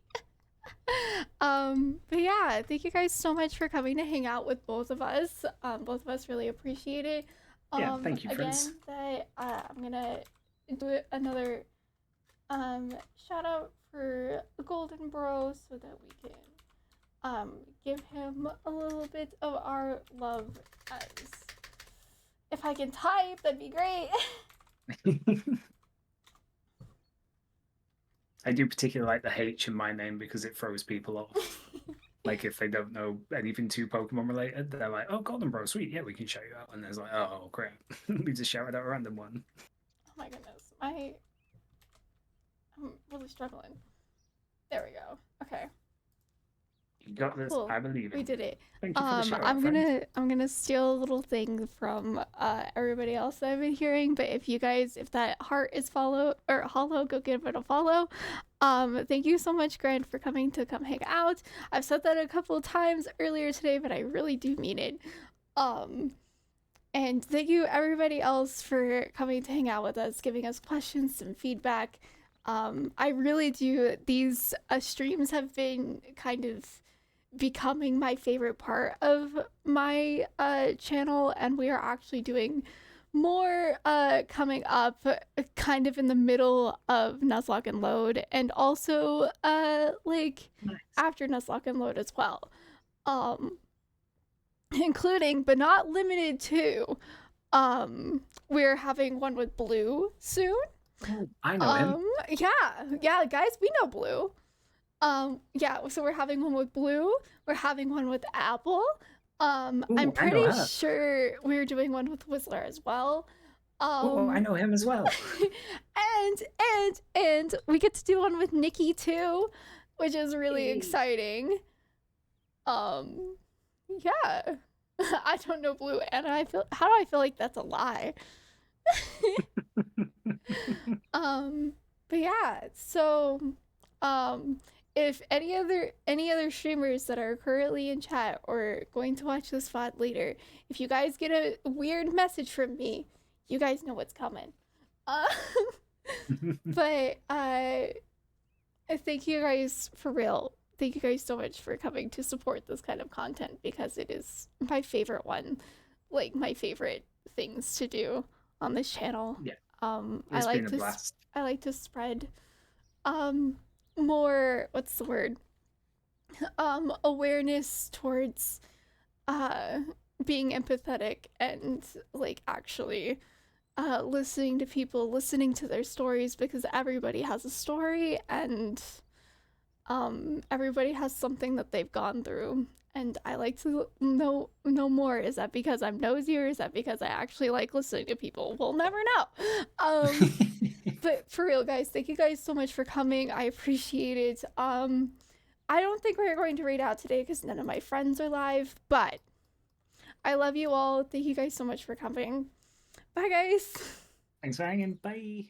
But yeah, thank you guys so much for coming to hang out with both of us. Both of us really appreciate it. Yeah, thank you, friends. Again, I'm gonna do another shout out for GholdenBro so that we can give him a little bit of our love. As if I can type, that'd be great. I do particularly like the H in my name because it throws people off. Like if they don't know anything too Pokemon related, they're like, "Oh, GholdenBro, sweet, yeah, we can shout you out." And there's like, "Oh crap, we just shouted out a random one." Oh my goodness, I'm really struggling. There we go. Okay. You got this. Cool. I believe it. We did it. Thank you for the shout out, I'm gonna steal a little thing from everybody else that I've been hearing. But if that heart is hollow, go give it a follow. Thank you so much, Grant, for coming to hang out. I've said that a couple of times earlier today, but I really do mean it. And thank you everybody else for coming to hang out with us, giving us questions and feedback. I really do. These streams have been kind of becoming my favorite part of my channel, and we are actually doing more coming up kind of in the middle of Nuzlocke and Load, and also like Nice. after Nuzlocke and Load as well, including but not limited to we're having one with Blue soon. Oh, I know him. Yeah, guys, we know Blue. Yeah, so we're having one with Blue. We're having one with Apple. I'm pretty sure we're doing one with Whistler as well. Oh, I know him as well. and we get to do one with Nikki too, which is really exciting. Yeah. I don't know Blue, and how do I feel like that's a lie? But yeah, so if any other streamers that are currently in chat or going to watch this VOD later, if you guys get a weird message from me, you guys know what's coming. But thank you guys for real. Thank you guys so much for coming to support this kind of content because it is my favorite one, like my favorite things to do on this channel. Yeah. I like to spread more, what's the word? Awareness towards being empathetic and like actually listening to people, listening to their stories, because everybody has a story and everybody has something that they've gone through, and I like to know more. Is that because I'm nosy, or is that because I actually like listening to people? We'll never know. But for real, guys, thank you guys so much for coming. I appreciate it. I don't think we're going to raid out today because none of my friends are live, but I love you all. Thank you guys so much for coming. Bye, guys. Thanks for hanging. Bye.